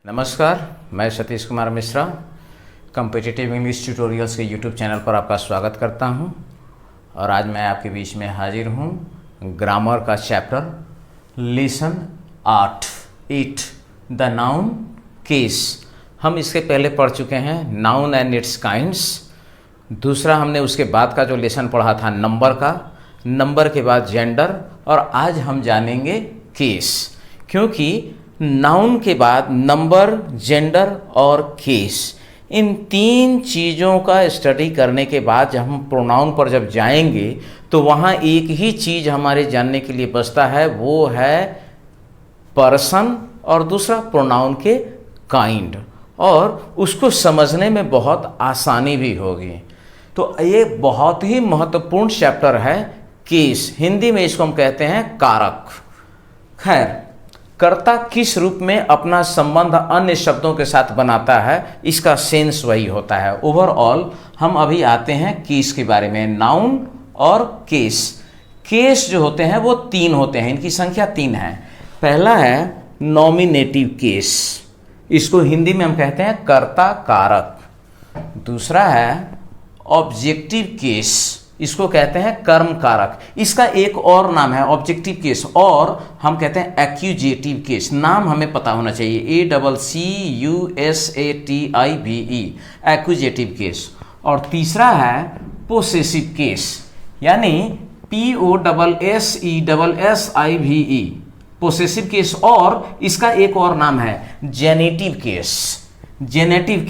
नमस्कार, मैं Satish Kumar Mishra competitive English tutorials के यूट्यूब चैनल पर आपका स्वागत करता हूं। और आज मैं आपके बीच में हाजिर हूं ग्रामर का chapter lesson 8 the noun case. हम इसके पहले पढ़ चुके हैं नाउन एंड इट्स काइंड्स। दूसरा हमने उसके बाद का जो लेसन पढ़ा था नंबर के बाद जेंडर, और आज हम जानेंगे केस। क्योंकि नाउन के बाद नंबर, जेंडर और केस, इन तीन चीज़ों का स्टडी करने के बाद जब हम प्रोनाउन पर जब जाएंगे तो वहाँ एक ही चीज़ हमारे जानने के लिए बचता है, वो है पर्सन और दूसरा प्रोनाउन के काइंड, और उसको समझने में बहुत आसानी भी होगी। तो ये बहुत ही महत्वपूर्ण चैप्टर है केस। हिंदी में इसको हम कहते हैं कारक। खैर, कर्ता किस रूप में अपना संबंध अन्य शब्दों के साथ बनाता है, इसका सेंस वही होता है। ओवरऑल हम अभी आते हैं केस के बारे में, नाउन और केस। केस जो होते हैं वो तीन होते हैं, इनकी संख्या 3 है। पहला है नॉमिनेटिव केस, इसको हिंदी में हम कहते हैं कर्ता कारक। दूसरा है ऑब्जेक्टिव केस, इसको कहते हैं कर्म कारक। इसका एक और नाम है ऑब्जेक्टिव केस, और हम कहते हैं एक्यूजेटिव केस। नाम हमें पता होना चाहिए, ACCUSATIVE, एक्यूजेटिव केस। और तीसरा है पोसेसिव केस, यानी POSSESSIVE, पोसेसिव केस। और इसका एक और नाम है जेनेटिव केस, GENETIVE।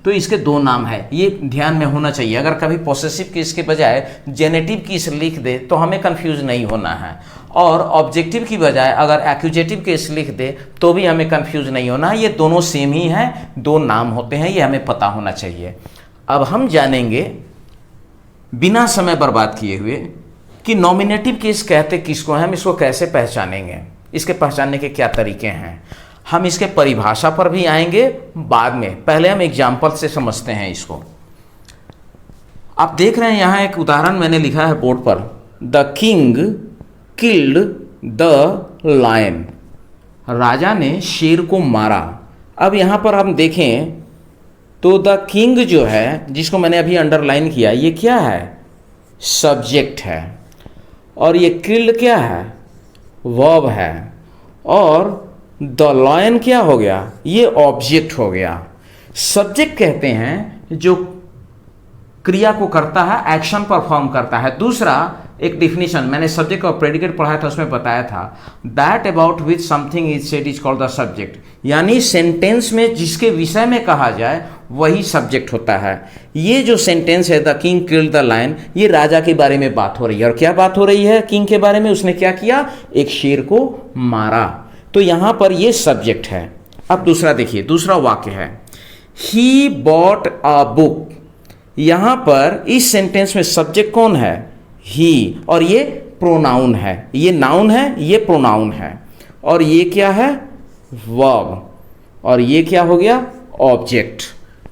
तो इसके दो नाम है, ये ध्यान में होना चाहिए। अगर कभी पोसेसिव केस के बजाय जेनेटिव केस लिख दे तो हमें कंफ्यूज नहीं होना है, और ऑब्जेक्टिव की बजाय अगर एक्यूजेटिव केस लिख दे तो भी हमें कंफ्यूज नहीं होना है। ये दोनों सेम ही हैं, दो नाम होते हैं, ये हमें पता होना चाहिए। अब हम जानेंगे बिना समय बर्बाद किए हुए कि नॉमिनेटिव केस कहते किसको हैं, हम इसको कैसे पहचानेंगे, इसके पहचानने के क्या तरीके हैं। हम इसके परिभाषा पर भी आएंगे बाद में, पहले हम एग्जाम्पल से समझते हैं इसको। आप देख रहे हैं यहाँ एक उदाहरण मैंने लिखा है बोर्ड पर, the king killed the lion, राजा ने शेर को मारा। अब यहाँ पर हम देखें तो द किंग जो है, जिसको मैंने अभी अंडरलाइन किया, ये क्या है, सब्जेक्ट है, और ये किल्ड क्या है, वर्ब है, और द लायन क्या हो गया, ये ऑब्जेक्ट हो गया। सब्जेक्ट कहते हैं जो क्रिया को करता है, एक्शन परफॉर्म करता है। दूसरा एक डिफिनीशन मैंने सब्जेक्ट और प्रेडिकेट पढ़ाया था, उसमें बताया था that about which something is said is called the subject, यानी सेंटेंस में जिसके विषय में कहा जाए वही सब्जेक्ट होता है। ये जो सेंटेंस है the king killed the lion, ये राजा के बारे में बात हो रही है। और क्या बात हो रही है किंग के बारे में, उसने क्या किया, एक शेर को मारा। तो यहां पर ये सब्जेक्ट है। अब दूसरा देखिए, दूसरा वाक्य है ही बॉट अ बुक। यहां पर इस सेंटेंस में सब्जेक्ट कौन है, ही, और ये प्रोनाउन है। ये नाउन है, ये प्रोनाउन है, और ये क्या है, वर्ब, और ये क्या हो गया, ऑब्जेक्ट।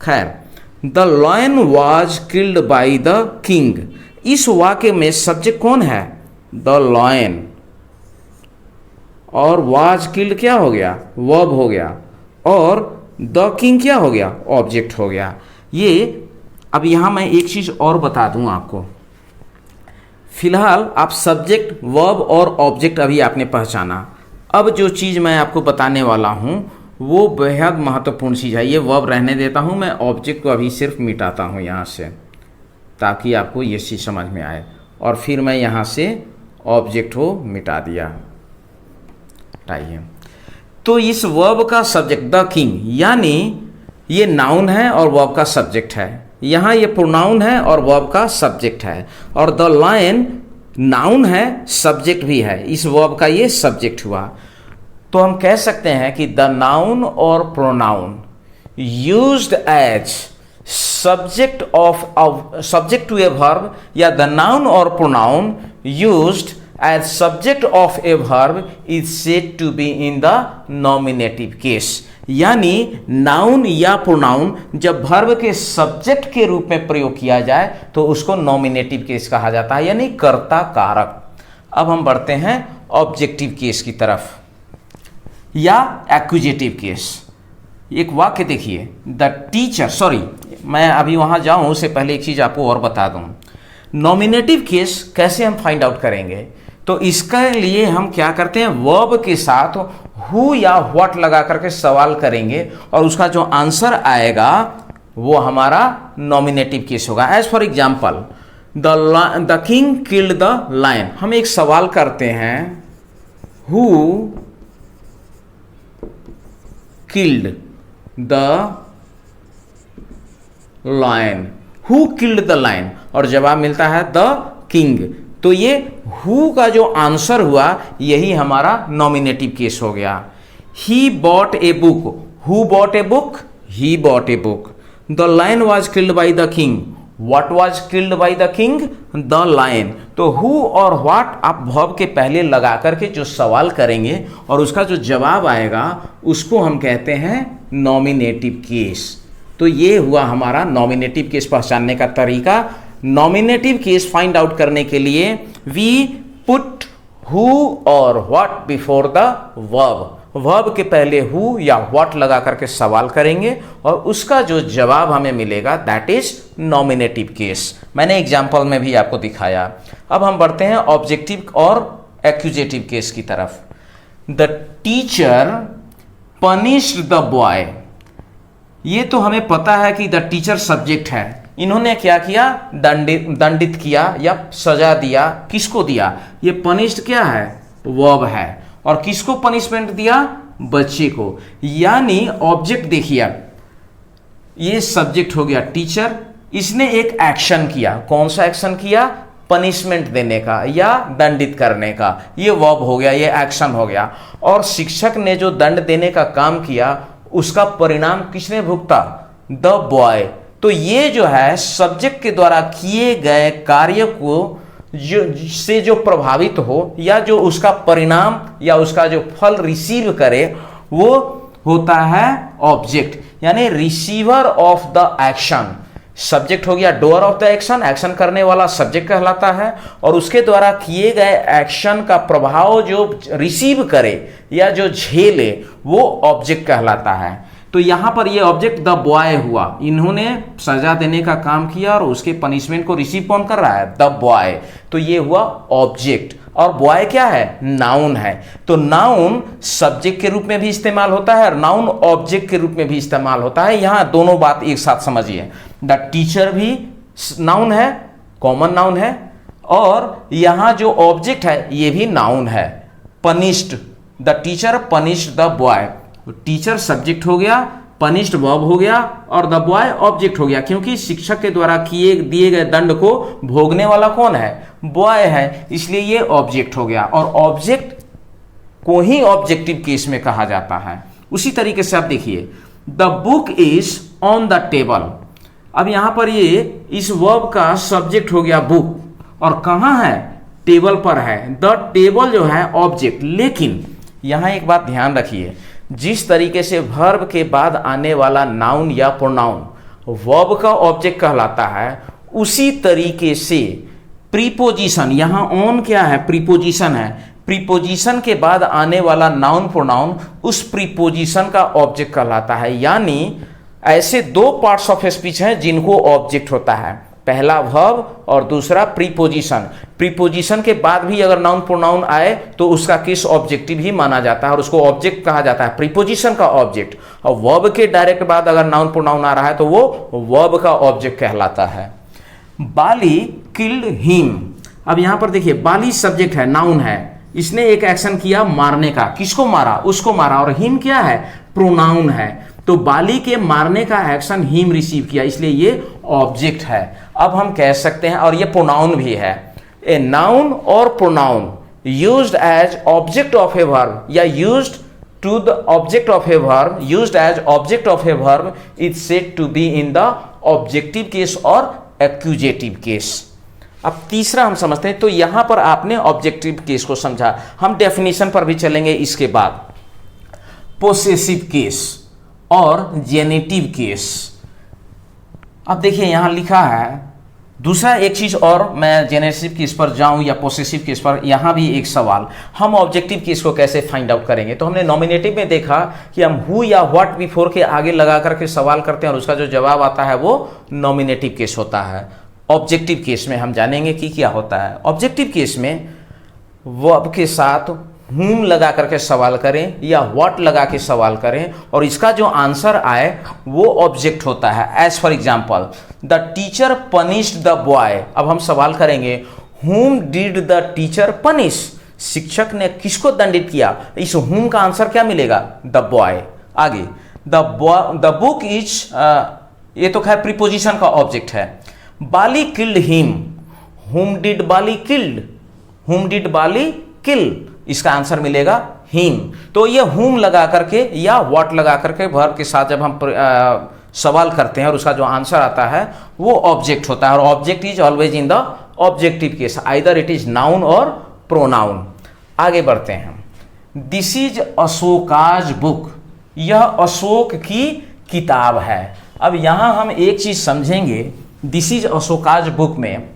खैर, the lion was killed by the king, इस वाक्य में सब्जेक्ट कौन है, द लायन, और वाज किल्ड क्या हो गया, वर्ब हो गया, और द किंग क्या हो गया, ऑब्जेक्ट हो गया। ये अब यहां मैं एक चीज और बता दूं आपको। फिलहाल आप सब्जेक्ट, वर्ब और ऑब्जेक्ट अभी आपने पहचाना। अब जो चीज मैं आपको बताने वाला हूं वो बेहद महत्वपूर्ण चीज है। ये वर्ब रहने देता हूं, मैं ऑब्जेक्ट को अभी सिर्फ मिटाता हूं यहां से, ताकि आपको ये चीज समझ में आए। और फिर मैं यहां से ऑब्जेक्ट को मिटा दिया। हटाइए। तो इस वर्ब का सब्जेक्ट द किंग, यानी ये नाउन है और वर्ब का सब्जेक्ट है। यहां ये प्रोनाउन है और वर्ब का सब्जेक्ट है। और द लायन नाउन है, सब्जेक्ट भी है, इस वर्ब का ये सब्जेक्ट हुआ। तो हम कह सकते हैं कि द नाउन और pronoun used as subject to a verb, या द नाउन और pronoun used as subject of a verb is said to be in the nominative case, यानी नाउन या प्रोनाउन जब वर्ब के सब्जेक्ट के रूप में प्रयोग किया जाए तो उसको नॉमिनेटिव केस कहा जाता है, यानी कर्ता कारक। अब हम बढ़ते हैं ऑब्जेक्टिव केस की तरफ। या एक्यूजेटिव केस। एक वाक्य देखिए, द टीचर, सॉरी मैं अभी वहाँ जाऊँ उससे पहले एक चीज़ आपको और बता दूँ। नॉमिनेटिव केस कैसे हम फाइंड आउट करेंगे, तो इसके लिए हम क्या करते हैं, वर्ब के साथ हु या व्हाट लगा करके सवाल करेंगे और उसका जो आंसर आएगा वो हमारा नॉमिनेटिव केस होगा। As for example, the king killed the lion. हम एक सवाल करते हैं, who killed the lion, who killed the lion, और जवाब मिलता है द किंग। तो ये हु का जो आंसर हुआ यही हमारा नॉमिनेटिव केस हो गया। He bought a book, who bought a book, he bought a book. The lion was killed by the king, what was killed by the king, the lion. तो who और what आप verb के पहले लगा करके जो सवाल करेंगे और उसका जो जवाब आएगा उसको हम कहते हैं नॉमिनेटिव केस। तो ये हुआ हमारा नॉमिनेटिव केस पहचानने का तरीका। नॉमिनेटिव केस फाइंड आउट करने के लिए वी पुट हु और what before the verb. Verb के पहले हु या व्हाट लगा करके सवाल करेंगे और उसका जो जवाब हमें मिलेगा दैट इज नॉमिनेटिव केस। मैंने एग्जाम्पल में भी आपको दिखाया। अब हम बढ़ते हैं ऑब्जेक्टिव और एक्यूजेटिव केस की तरफ। The teacher punished the boy. ये तो हमें पता है कि द टीचर सब्जेक्ट है, इन्होंने क्या किया, दंडित किया या सजा दिया। किसको दिया, ये पनिश्ड क्या है, वर्ब है, और किसको पनिशमेंट दिया, बच्चे को। यानी ऑब्जेक्ट देखिए, ये सब्जेक्ट हो गया टीचर, इसने एक एक्शन किया। कौन सा एक्शन किया, पनिशमेंट देने का या दंडित करने का, ये वर्ब हो गया, ये एक्शन हो गया। और शिक्षक ने जो दंड देने का काम किया उसका परिणाम किसने भुगता, द बॉय। तो ये जो है सब्जेक्ट के द्वारा किए गए कार्य को जो प्रभावित हो या जो उसका परिणाम या उसका जो फल रिसीव करे वो होता है ऑब्जेक्ट, यानी receiver of the action. Subject हो गया door of the action, action करने वाला सब्जेक्ट कहलाता है, और उसके द्वारा किए गए एक्शन का प्रभाव जो रिसीव करे या जो झेले वो ऑब्जेक्ट कहलाता है। तो यहां पर ये ऑब्जेक्ट द बॉय हुआ, इन्होंने सजा देने का काम किया और उसके पनिशमेंट को रिसीव कौन कर रहा है, द बॉय। तो ये हुआ ऑब्जेक्ट। और बॉय क्या है, नाउन है। तो नाउन सब्जेक्ट के रूप में भी इस्तेमाल होता है और नाउन ऑब्जेक्ट के रूप में भी इस्तेमाल होता है। यहां दोनों बात एक साथ समझिए, द टीचर भी नाउन है, कॉमन नाउन है, और यहां जो ऑब्जेक्ट है ये भी नाउन है, punished. The teacher punished the boy. Teacher subject हो गया, पनिश्ड वर्ब हो गया और द बॉय ऑब्जेक्ट हो गया, क्योंकि शिक्षक के द्वारा दिए गए दंड को भोगने वाला कौन है, बॉय है, इसलिए ये ऑब्जेक्ट हो गया। और ऑब्जेक्ट को ही ऑब्जेक्टिव केस में कहा जाता है। उसी तरीके से आप देखिए, the book is on the table. अब यहां पर ये इस वर्ब का सब्जेक्ट हो गया बुक, और कहां है, टेबल पर है। द टेबल जो है ऑब्जेक्ट। लेकिन यहां एक बात ध्यान रखिए, जिस तरीके से वर्ब के बाद आने वाला नाउन या प्रोनाउन वर्ब का ऑब्जेक्ट कहलाता है, उसी तरीके से प्रीपोजिशन, यहां ऑन क्या है, प्रीपोजिशन है। प्रीपोजिशन के बाद आने वाला नाउन प्रोनाउन उस प्रीपोजिशन का ऑब्जेक्ट कहलाता है। यानी ऐसे दो पार्ट्स ऑफ स्पीच हैं जिनको ऑब्जेक्ट होता है, पहला वर्ब और दूसरा प्रीपोजिशन। प्रीपोजिशन के बाद भी अगर नाउन प्रोनाउन आए तो उसका केस ऑब्जेक्टिव ही माना जाता है और उसको ऑब्जेक्ट कहा जाता है, प्रीपोजिशन का ऑब्जेक्ट। और वर्ब के डायरेक्ट बाद अगर नाउन प्रोनाउन आ रहा है तो वो वर्ब का ऑब्जेक्ट कहलाता है। Bali killed him. अब यहां पर देखिए, बाली सब्जेक्ट है, नाउन है, इसने एक एक्शन किया मारने का। किसको मारा, उसको मारा। और हिम क्या है, प्रोनाउन है। तो बाली के मारने का एक्शन हिम रिसीव किया, इसलिए ये ऑब्जेक्ट है। अब हम कह सकते हैं, और ये प्रोनाउन भी है, ए नाउन और pronoun used as object of a verb या used to the object of a verb, used as object of a verb is said to be in the objective case और accusative case. अब तीसरा हम समझते हैं। तो यहां पर आपने ऑब्जेक्टिव केस को समझा, हम डेफिनेशन पर भी चलेंगे इसके बाद। पोसेसिव केस और जेनेटिव केस। अब देखिए यहां लिखा है दूसरा एक चीज और, मैं जेनेटिव केस पर जाऊं या पोसेसिव केस पर, यहां भी एक सवाल, हम ऑब्जेक्टिव केस को कैसे फाइंड आउट करेंगे? तो हमने नॉमिनेटिव में देखा कि हम हु या व्हाट बिफोर के आगे लगा करके सवाल करते हैं और उसका जो जवाब आता है वो नॉमिनेटिव केस होता है। ऑब्जेक्टिव केस में हम जानेंगे कि क्या होता है। ऑब्जेक्टिव केस में वर्ब के साथ हुम लगा करके सवाल करें या व्हाट लगा के सवाल करें और इसका जो आंसर आए वो ऑब्जेक्ट होता है। As for example, the teacher punished the boy. अब हम सवाल करेंगे हुम डिड द टीचर पनिश, शिक्षक ने किसको दंडित किया? इस हुम का आंसर क्या मिलेगा? The boy. आगे, द बुक इज, ये तो खैर प्रीपोजिशन का ऑब्जेक्ट है। Bali killed him, whom did Bali killed, whom did Bali kill, इसका आंसर मिलेगा हिम। तो ये हुम लगा करके या व्हाट लगा करके वर्ब के साथ जब हम सवाल करते हैं और उसका जो आंसर आता है वो ऑब्जेक्ट होता है। और object is always in the objective case, either it is noun और प्रोनाउन। आगे बढ़ते हैं। दिस इज अशोकाज बुक, यह अशोक की किताब है। अब यहां हम एक चीज समझेंगे दिस इज अशोकाज बुक में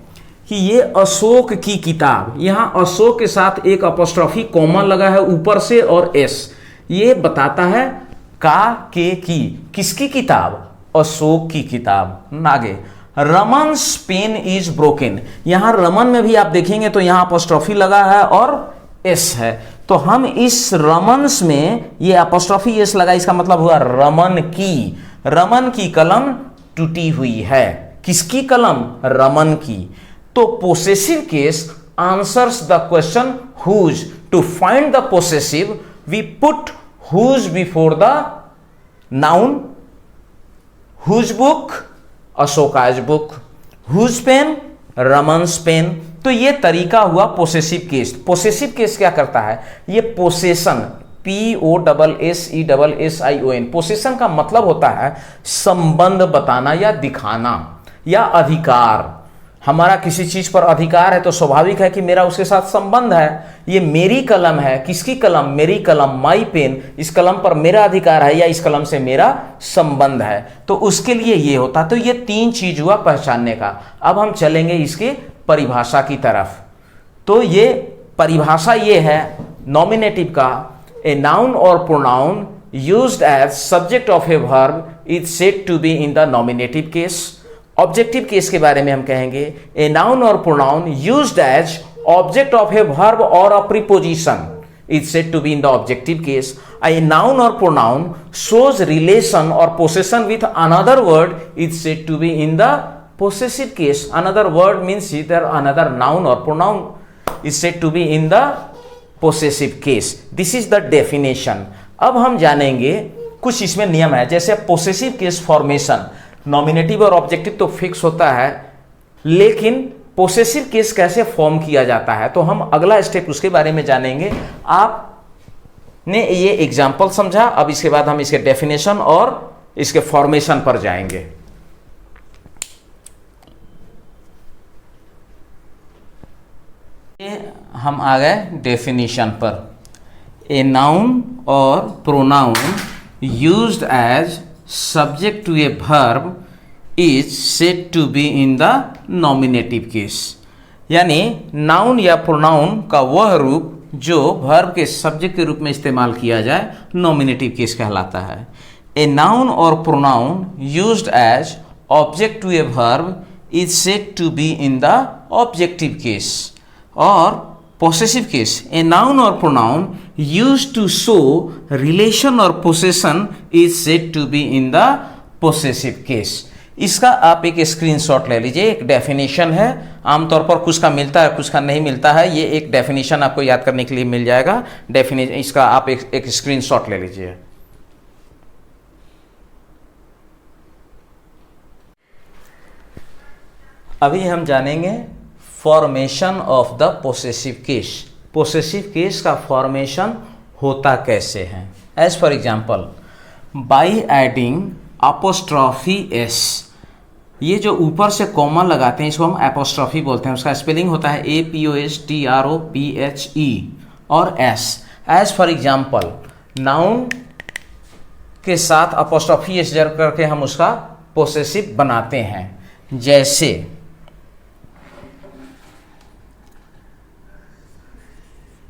कि ये अशोक की किताब, यहां अशोक के साथ एक अपॉस्ट्रोफी कॉमा लगा है ऊपर से और एस, ये बताता है का के की, किसकी किताब? अशोक की किताब। आगे, रमन्स पेन इज ब्रोकन, यहां रमन में भी आप देखेंगे तो यहां अपॉस्ट्रोफी लगा है और एस है, तो हम इस रमन्स में ये अपॉस्ट्रोफी एस लगा, इसका मतलब हुआ रमन की कलम टूटी हुई है। किसकी कलम? रमन की। तो possessive case answers the question whose. To find the possessive we put whose before the noun. Whose book? Ashoka's book. Whose pen? Raman's pen. तो ये तरीका हुआ पोसेसिव केस। पोसेसिव केस क्या करता है? ये पोसेशन, POSSESSION, पोसेशन का मतलब होता है संबंध बताना या दिखाना या अधिकार। हमारा किसी चीज पर अधिकार है तो स्वाभाविक है कि मेरा उसके साथ संबंध है। ये मेरी कलम है, किसकी कलम? मेरी कलम, माई पेन, इस कलम पर मेरा अधिकार है या इस कलम से मेरा संबंध है, तो उसके लिए ये होता। तो ये तीन चीज हुआ पहचानने का। अब हम चलेंगे इसके परिभाषा की तरफ। तो ये परिभाषा ये है नॉमिनेटिव का, ए नाउन और pronoun used as subject of a verb is said to be in the nominative case. Objective case के बारे में हम कहेंगे ए नाउन और pronoun used as object of a verb or a preposition is said to be in the objective case. A noun और pronoun shows relation or possession with another word is said to be in the possessive case. Another word means either another noun or pronoun is said to be in the possessive case. This is the definition. अब हम जानेंगे कुछ इसमें नियम है, जैसे possessive case formation. Nominative और objective तो फिक्स होता है, लेकिन पोसेसिव केस कैसे फॉर्म किया जाता है तो हम अगला स्टेप उसके बारे में जानेंगे। आपने ये एग्जाम्पल समझा, अब इसके बाद हम इसके डेफिनेशन और इसके फॉर्मेशन पर जाएंगे। हम आ गए डेफिनेशन पर। ए नाउन और pronoun used as subject to a verb is said to be in the nominative case। यानी नाउन या प्रोनाउन का वह रूप जो वर्ब के सब्जेक्ट के रूप में इस्तेमाल किया जाए नॉमिनेटिव केस कहलाता है। ए नाउन और pronoun used as object to a verb is said to be in the objective case. और possessive case, a noun or pronoun used to show relation or possession is said to be in the possessive case। इसका आप एक screenshot ले लीजिए। एक definition है, आमतौर पर कुछ का मिलता है कुछ का नहीं मिलता है, ये एक डेफिनेशन आपको याद करने के लिए मिल जाएगा। डेफिनेशन इसका आप एक स्क्रीनशॉट ले लीजिए। अभी हम जानेंगे formation of the possessive case. Possessive case का फॉर्मेशन होता कैसे है? As for example, by adding apostrophe S, ये जो ऊपर से कॉमा लगाते हैं इसको हम एपोस्ट्रॉफी बोलते हैं। उसका स्पेलिंग होता है APOSTROPHE और एस। एज फॉर एग्जाम्पल, नाउन के साथ अपोस्ट्रॉफी एस जड़ करके हम उसका पोसेसिव बनाते हैं। जैसे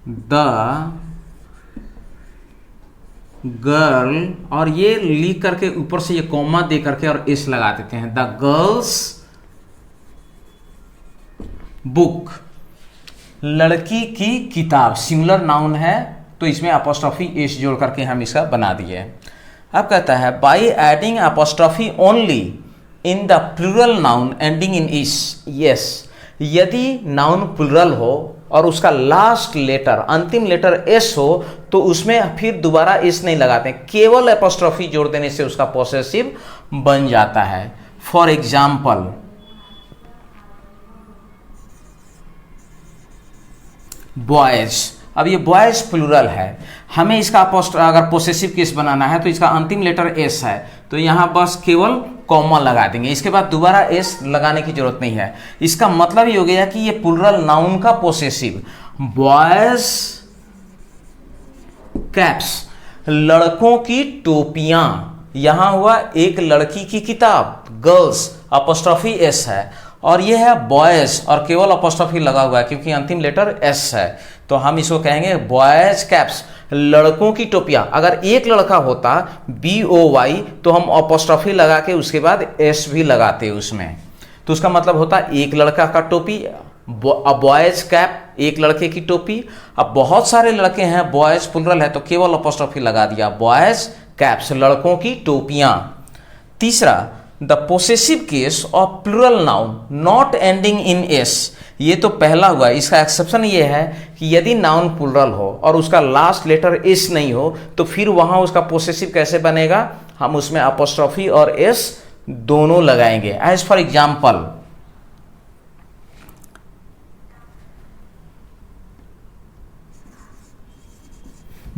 द गर्ल, और ये लिख करके ऊपर से ये कॉमा दे करके और एस लगा देते हैं, द गर्ल्स बुक, लड़की की किताब, सिंगुलर नाउन है तो इसमें अपोस्ट्रोफी एस जोड़ करके हम इसका बना दिए। अब कहता है by adding apostrophe only in the plural noun ending in is, yes, यदि नाउन प्लूरल हो और उसका लास्ट लेटर, अंतिम लेटर एस हो तो उसमें फिर दोबारा एस नहीं लगाते, केवल अपोस्ट्रोफी जोड़ देने से उसका पॉसेसिव बन जाता है। फॉर एग्जाम्पल, बॉयज, अब ये बॉयज प्लूरल है, हमें इसका अगर पोसेसिव केस बनाना है तो इसका अंतिम लेटर एस है तो यहां बस केवल कॉमा लगा देंगे, इसके बाद दोबारा एस लगाने की जरूरत नहीं है। इसका मतलब ये हो गया कि ये प्लूरल नाउन का पोसेसिव, बॉयज कैप्स, लड़कों की टोपियां, यहां हुआ एक लड़की की किताब, गर्ल्स अपोस्ट्रोफी एस है, और ये है बॉयज और केवल अपोस्ट्रोफी लगा हुआ है क्योंकि अंतिम लेटर एस है, तो हम इसको कहेंगे बॉयज कैप्स, लड़कों की टोपियां। अगर एक लड़का होता BOY तो हम अपोस्ट्रोफी लगा के उसके बाद एस भी लगाते उसमें, तो उसका मतलब होता एक लड़का का टोपी, बॉयज कैप, एक लड़के की टोपी। अब बहुत सारे लड़के हैं, बॉयज प्लूरल है तो केवल अपोस्ट्रोफी लगा दिया, बॉयज कैप्स, लड़कों की टोपियां। तीसरा, the possessive case of plural noun not ending in S, ये तो पहला हुआ, इसका एक्सेप्शन ये है कि यदि नाउन प्लूरल हो और उसका लास्ट लेटर एस नहीं हो तो फिर वहां उसका पोसेसिव कैसे बनेगा, हम उसमें अपोस्ट्रोफी और एस दोनों लगाएंगे। एज फॉर एग्जाम्पल,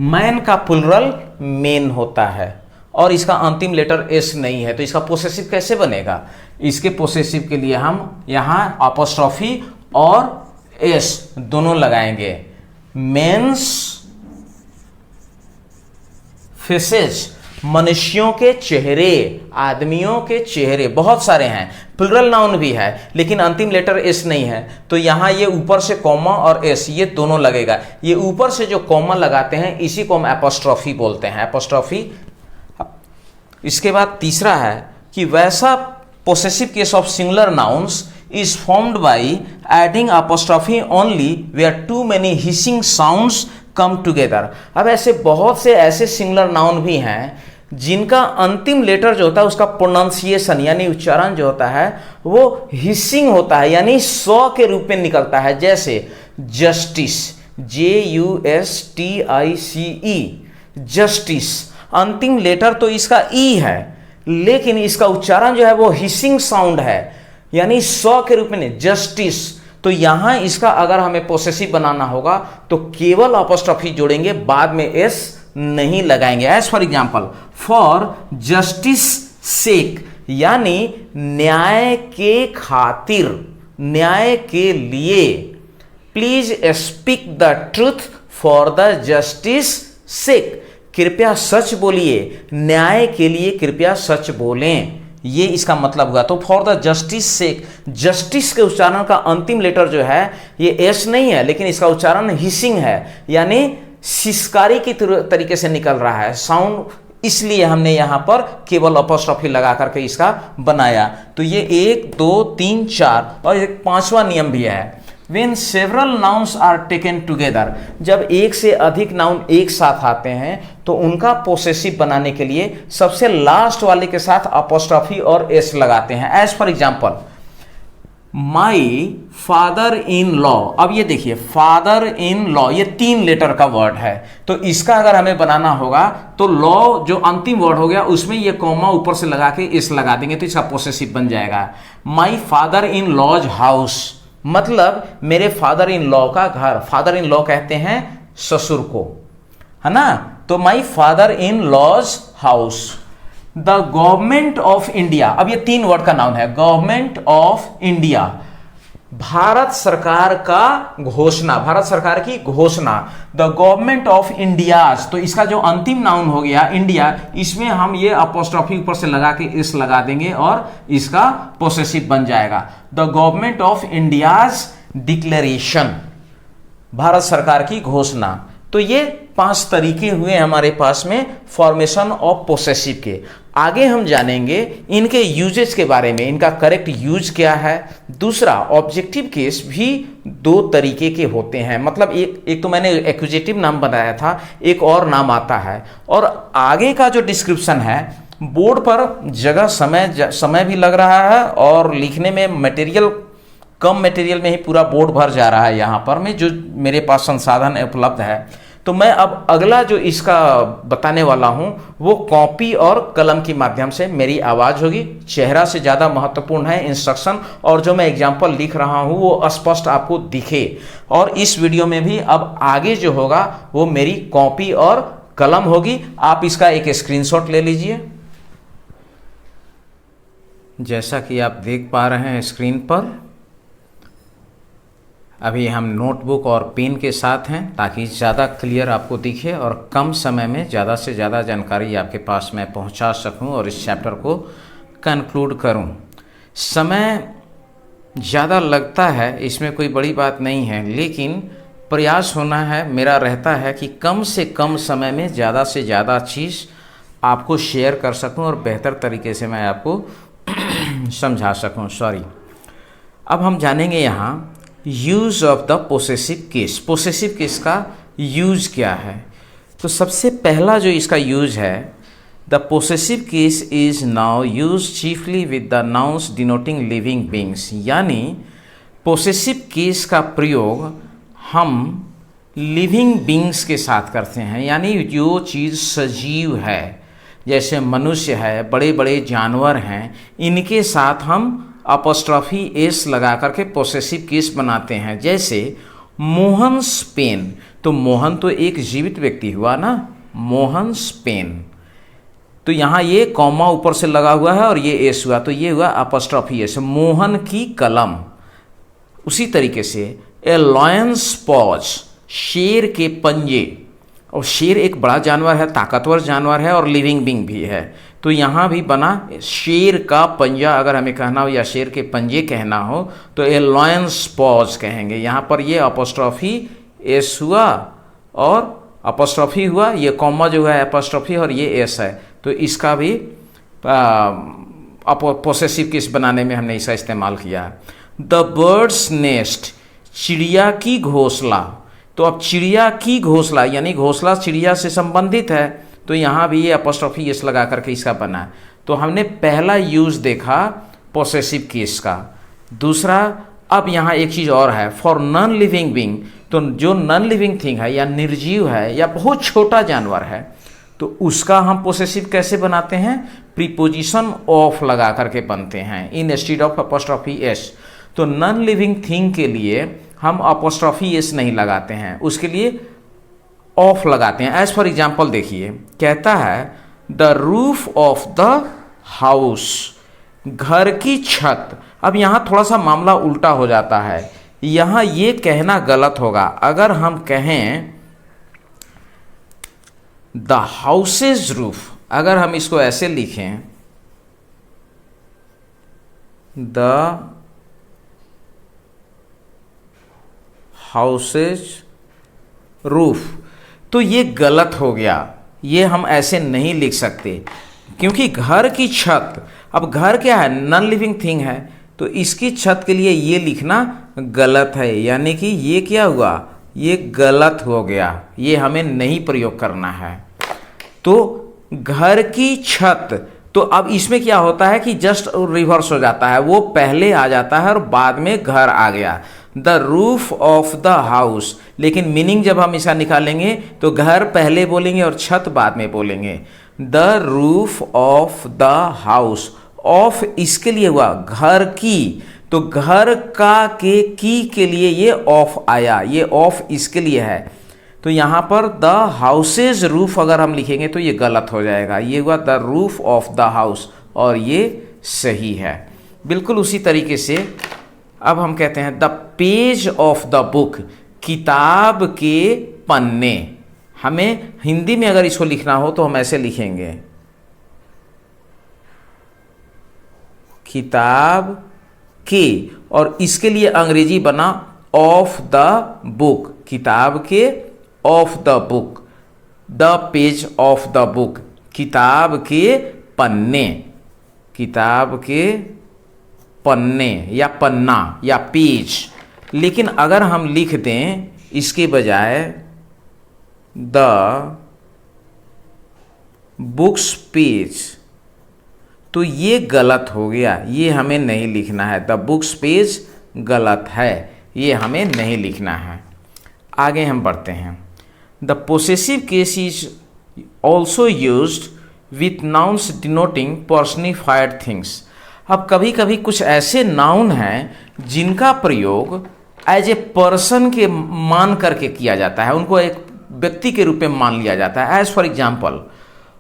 मैन का प्लूरल मेन होता है और इसका अंतिम लेटर एस नहीं है तो इसका पोसेसिव कैसे बनेगा, इसके पोसेसिव के लिए हम यहां अपोस्ट्रोफी और एस दोनों लगाएंगे। मेंस फेसेस, मनुष्यों के चेहरे, आदमियों के चेहरे, बहुत सारे हैं, प्लूरल नाउन भी है लेकिन अंतिम लेटर एस नहीं है तो यहां ये ऊपर से कॉमा और एस ये दोनों लगेगा। ये ऊपर से जो कॉमा लगाते हैं इसी को हम अपोस्ट्रोफी बोलते हैं, अपोस्ट्रोफी। इसके बाद तीसरा है कि वैसा possessive case of singular nouns is formed by adding apostrophe only where too many hissing sounds come together। अब ऐसे बहुत से ऐसे सिंगुलर नाउन भी हैं जिनका अंतिम लेटर जो होता है उसका प्रोनाउंसिएशन यानी उच्चारण जो होता है वो हिसिंग होता है यानी स्व के रूप में निकलता है, जैसे जस्टिस, JUSTICE, जस्टिस, अंतिम लेटर तो इसका ई है लेकिन इसका उच्चारण जो है वो हिसिंग साउंड है यानी स्व के रूप में नहीं, जस्टिस। तो यहां इसका अगर हमें पोसेसिव बनाना होगा तो केवल अपोस्ट्रोफी जोड़ेंगे, बाद में एस नहीं लगाएंगे। As for example, for justice sake यानी न्याय के खातिर, न्याय के लिए, please speak the truth for the justice sake, कृपया सच बोलिए, न्याय के लिए कृपया सच बोलें, ये इसका मतलब हुआ। तो for the justice sake, justice के उच्चारण का अंतिम लेटर जो है ये एस नहीं है लेकिन इसका उच्चारण हिसिंग है यानी सिसकारी की तरीके से निकल रहा है साउंड, इसलिए हमने यहां पर केवल अपोस्ट्रोफी लगा करके इसका बनाया। तो ये 1 2 3 4 और एक पांचवा नियम भी है, When several nouns are taken together, जब एक से अधिक नाउन एक साथ आते हैं तो उनका पोसेसिव बनाने के लिए सबसे लास्ट वाले के साथ अपोस्ट्रोफी और एस लगाते हैं। As for example, my father in law, अब ये देखिए फादर इन लॉ ये 3 लेटर का वर्ड है तो इसका अगर हमें बनाना होगा तो लॉ जो अंतिम वर्ड हो गया उसमें ये कॉमा ऊपर से लगा के एस लगा देंगे तो इसका पोसेसिव बन जाएगा। My father in law's house, मतलब मेरे फादर इन लॉ का घर, फादर इन लॉ कहते हैं ससुर को, है ना, तो my father in law's house. The government of India, अब ये 3 वर्ड का नाउन है, गवर्नमेंट ऑफ इंडिया, भारत सरकार का घोषणा, भारत सरकार की घोषणा। द गवर्नमेंट ऑफ इंडियाज, तो इसका जो अंतिम नाउन हो गया इंडिया, इसमें हम ये अपोस्ट्रोफी ऊपर से लगा के इस लगा देंगे और इसका पोसेसिव बन जाएगा। The government of India's declaration, Bharat सरकार की घोषणा। तो ये 5 तरीके हुए हमारे पास में फॉर्मेशन ऑफ पोसेसिव के। आगे हम जानेंगे इनके यूजेस के बारे में, इनका करेक्ट यूज क्या है। दूसरा, ऑब्जेक्टिव केस भी 2 तरीके के होते हैं, मतलब एक तो मैंने एक्यूजेटिव नाम बनाया था, एक और नाम आता है। और आगे का जो डिस्क्रिप्शन है, बोर्ड पर जगह समय भी लग रहा है और लिखने में कम मटेरियल में ही पूरा बोर्ड भर जा रहा है यहाँ पर में, जो मेरे पास संसाधन उपलब्ध है। तो मैं अब अगला जो इसका बताने वाला हूँ वो कॉपी और कलम के माध्यम से मेरी आवाज़ होगी। चेहरा से ज़्यादा महत्वपूर्ण है इंस्ट्रक्शन, और जो मैं एग्जाम्पल लिख रहा हूँ वो स्पष्ट आपको दिखे। और इस वीडियो में भी अब आगे जो होगा वो मेरी कॉपी और कलम होगी। आप इसका एक स्क्रीनशॉट ले लीजिए। जैसा कि आप देख पा रहे हैं स्क्रीन पर, अभी हम नोटबुक और पेन के साथ हैं ताकि ज़्यादा क्लियर आपको दिखे और कम समय में ज़्यादा से ज़्यादा जानकारी आपके पास मैं पहुंचा सकूं और इस चैप्टर को कंक्लूड करूं। समय ज़्यादा लगता है, इसमें कोई बड़ी बात नहीं है, लेकिन प्रयास होना है, मेरा रहता है कि कम से कम समय में ज़्यादा से ज़्यादा चीज़ आपको शेयर कर सकूँ और बेहतर तरीके से मैं आपको समझा सकूँ। अब हम जानेंगे यहाँ use of the possessive case. Possessive case का यूज क्या है? तो सबसे पहला जो इसका यूज है, the possessive case is now use chiefly with the nouns denoting living beings. यानी पोसेसिव केस का प्रयोग हम लिविंग बींग्स के साथ करते हैं, यानी जो चीज़ सजीव है, जैसे मनुष्य है, बड़े बड़े जानवर हैं, इनके साथ हम अपॉस्ट्रॉफी एस लगा करके पोसेसिव केस बनाते हैं। जैसे मोहन्स पेन, तो मोहन तो एक जीवित व्यक्ति हुआ ना, मोहन्स पेन, तो यहाँ ये कॉमा ऊपर से लगा हुआ है और ये एस हुआ, तो ये हुआ अपॉस्ट्रॉफी एस, मोहन की कलम। उसी तरीके से ए लॉयंस पॉज, शेर के पंजे, और शेर एक बड़ा जानवर है, ताकतवर जानवर है और लिविंग बींग भी है, तो यहाँ भी बना शेर का पंजा। अगर हमें कहना हो या शेर के पंजे कहना हो तो ए लॉयंस पॉज कहेंगे। यहाँ पर ये अपॉस्ट्रॉफी एस हुआ और अपॉस्ट्रॉफी हुआ, ये कॉमा जो है अपॉस्ट्रॉफी और ये एस है, तो इसका भी पोसेसिव केस बनाने में हमने इसका इस्तेमाल किया है। द बर्ड्स नेस्ट, चिड़िया की घोंसला, तो अब चिड़िया की घोंसला यानी घोंसला चिड़िया से संबंधित है, तो यहाँ भी ये अपॉस्ट्रॉफी एस लगा करके इसका बना। तो हमने पहला यूज देखा पोसेसिव केस का। दूसरा, अब यहाँ एक चीज़ और है, फॉर नॉन लिविंग बीइंग, तो जो नॉन लिविंग थिंग है या निर्जीव है या बहुत छोटा जानवर है, तो उसका हम पोसेसिव कैसे बनाते हैं? प्रीपोजिशन ऑफ लगा करके बनते हैं, इन स्टेड ऑफ अपॉस्ट्रॉफी एस। तो नॉन लिविंग थिंग के लिए हम अपॉस्ट्रॉफी एस नहीं लगाते हैं, उसके लिए ऑफ लगाते हैं। एज फॉर एग्जाम्पल देखिए, कहता है the roof of the house, घर की छत। अब यहाँ थोड़ा सा मामला उल्टा हो जाता है, यहाँ ये कहना गलत होगा। अगर हम कहें द हाउसेज रूफ, अगर हम इसको ऐसे लिखें द हाउसेज रूफ, तो ये गलत हो गया, ये हम ऐसे नहीं लिख सकते, क्योंकि घर की छत, अब घर क्या है? नॉन लिविंग थिंग है, तो इसकी छत के लिए ये लिखना गलत है, यानी कि ये क्या हुआ? ये गलत हो गया, ये हमें नहीं प्रयोग करना है। तो घर की छत, तो अब इसमें क्या होता है कि जस्ट रिवर्स हो जाता है, वो पहले आ जाता है और बाद में घर आ गया, the roof of the house. लेकिन मीनिंग जब हम इसका निकालेंगे तो घर पहले बोलेंगे और छत बाद में बोलेंगे। The roof of the house, of इसके लिए हुआ घर की, तो घर का के लिए ये ऑफ आया, ये ऑफ इसके लिए है, तो यहाँ पर द हाउसेज रूफ अगर हम लिखेंगे तो ये गलत हो जाएगा, ये हुआ the roof of the house और ये सही है। बिल्कुल उसी तरीके से अब हम कहते हैं the page of the book, किताब के पन्ने। हमें हिंदी में अगर इसको लिखना हो तो हम ऐसे लिखेंगे, किताब के, और इसके लिए अंग्रेजी बना ऑफ द बुक, किताब के, of the book, the page of the book, किताब के पन्ने, किताब के पन्ने या पन्ना या पेज। लेकिन अगर हम लिख दें इसके बजाय द बुक्स पेज, तो ये गलत हो गया, ये हमें नहीं लिखना है। द बुक्स पेज गलत है, ये हमें नहीं लिखना है। आगे हम बढ़ते हैं। The possessive case is also used with nouns denoting personified things. अब कभी कभी कुछ ऐसे नाउन हैं जिनका प्रयोग एज ए पर्सन के मान करके किया जाता है, उनको एक व्यक्ति के रूप में मान लिया जाता है। As for example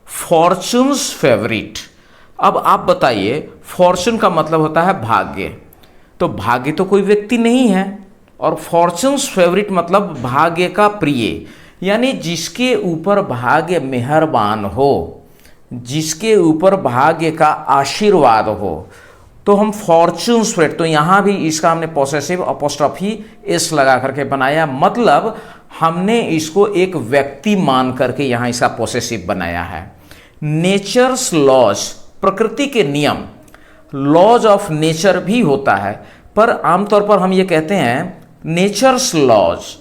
fortune's favourite. अब आप बताइए, फॉर्चून का मतलब होता है भाग्य, तो भाग्य तो कोई व्यक्ति नहीं है, और फॉर्चून्स फेवरिट मतलब भाग्य का प्रिय, यानी जिसके ऊपर भाग्य मेहरबान हो, जिसके ऊपर भाग्य का आशीर्वाद हो, तो हम फॉर्चून्स फेवरिट। तो यहाँ भी इसका हमने पॉसेसिव अपोस्ट्रोफी एस लगा करके बनाया, मतलब हमने इसको एक व्यक्ति मान करके यहाँ इसका पॉसेसिव बनाया है। नेचर्स लॉज, प्रकृति के नियम, लॉज ऑफ नेचर भी होता है, पर आमतौर पर हम ये कहते हैं नेचर्स लॉज,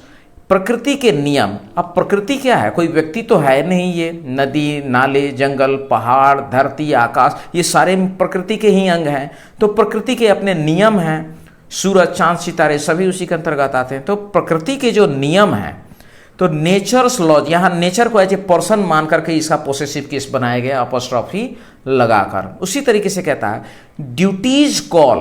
प्रकृति के नियम। अब प्रकृति क्या है, कोई व्यक्ति तो है नहीं, ये नदी, नाले, जंगल, पहाड़, धरती, आकाश, ये सारे प्रकृति के ही अंग हैं, तो प्रकृति के अपने नियम हैं। सूरज, चांद, सितारे सभी उसी के अंतर्गत आते हैं। तो प्रकृति के जो नियम हैं, तो नेचर्स लॉज, यहाँ नेचर को एज ए पर्सन मान करके इसका पोसेसिव केस बनाया गया अपोस्ट्रोफी लगाकर। उसी तरीके से कहता है ड्यूटीज कॉल,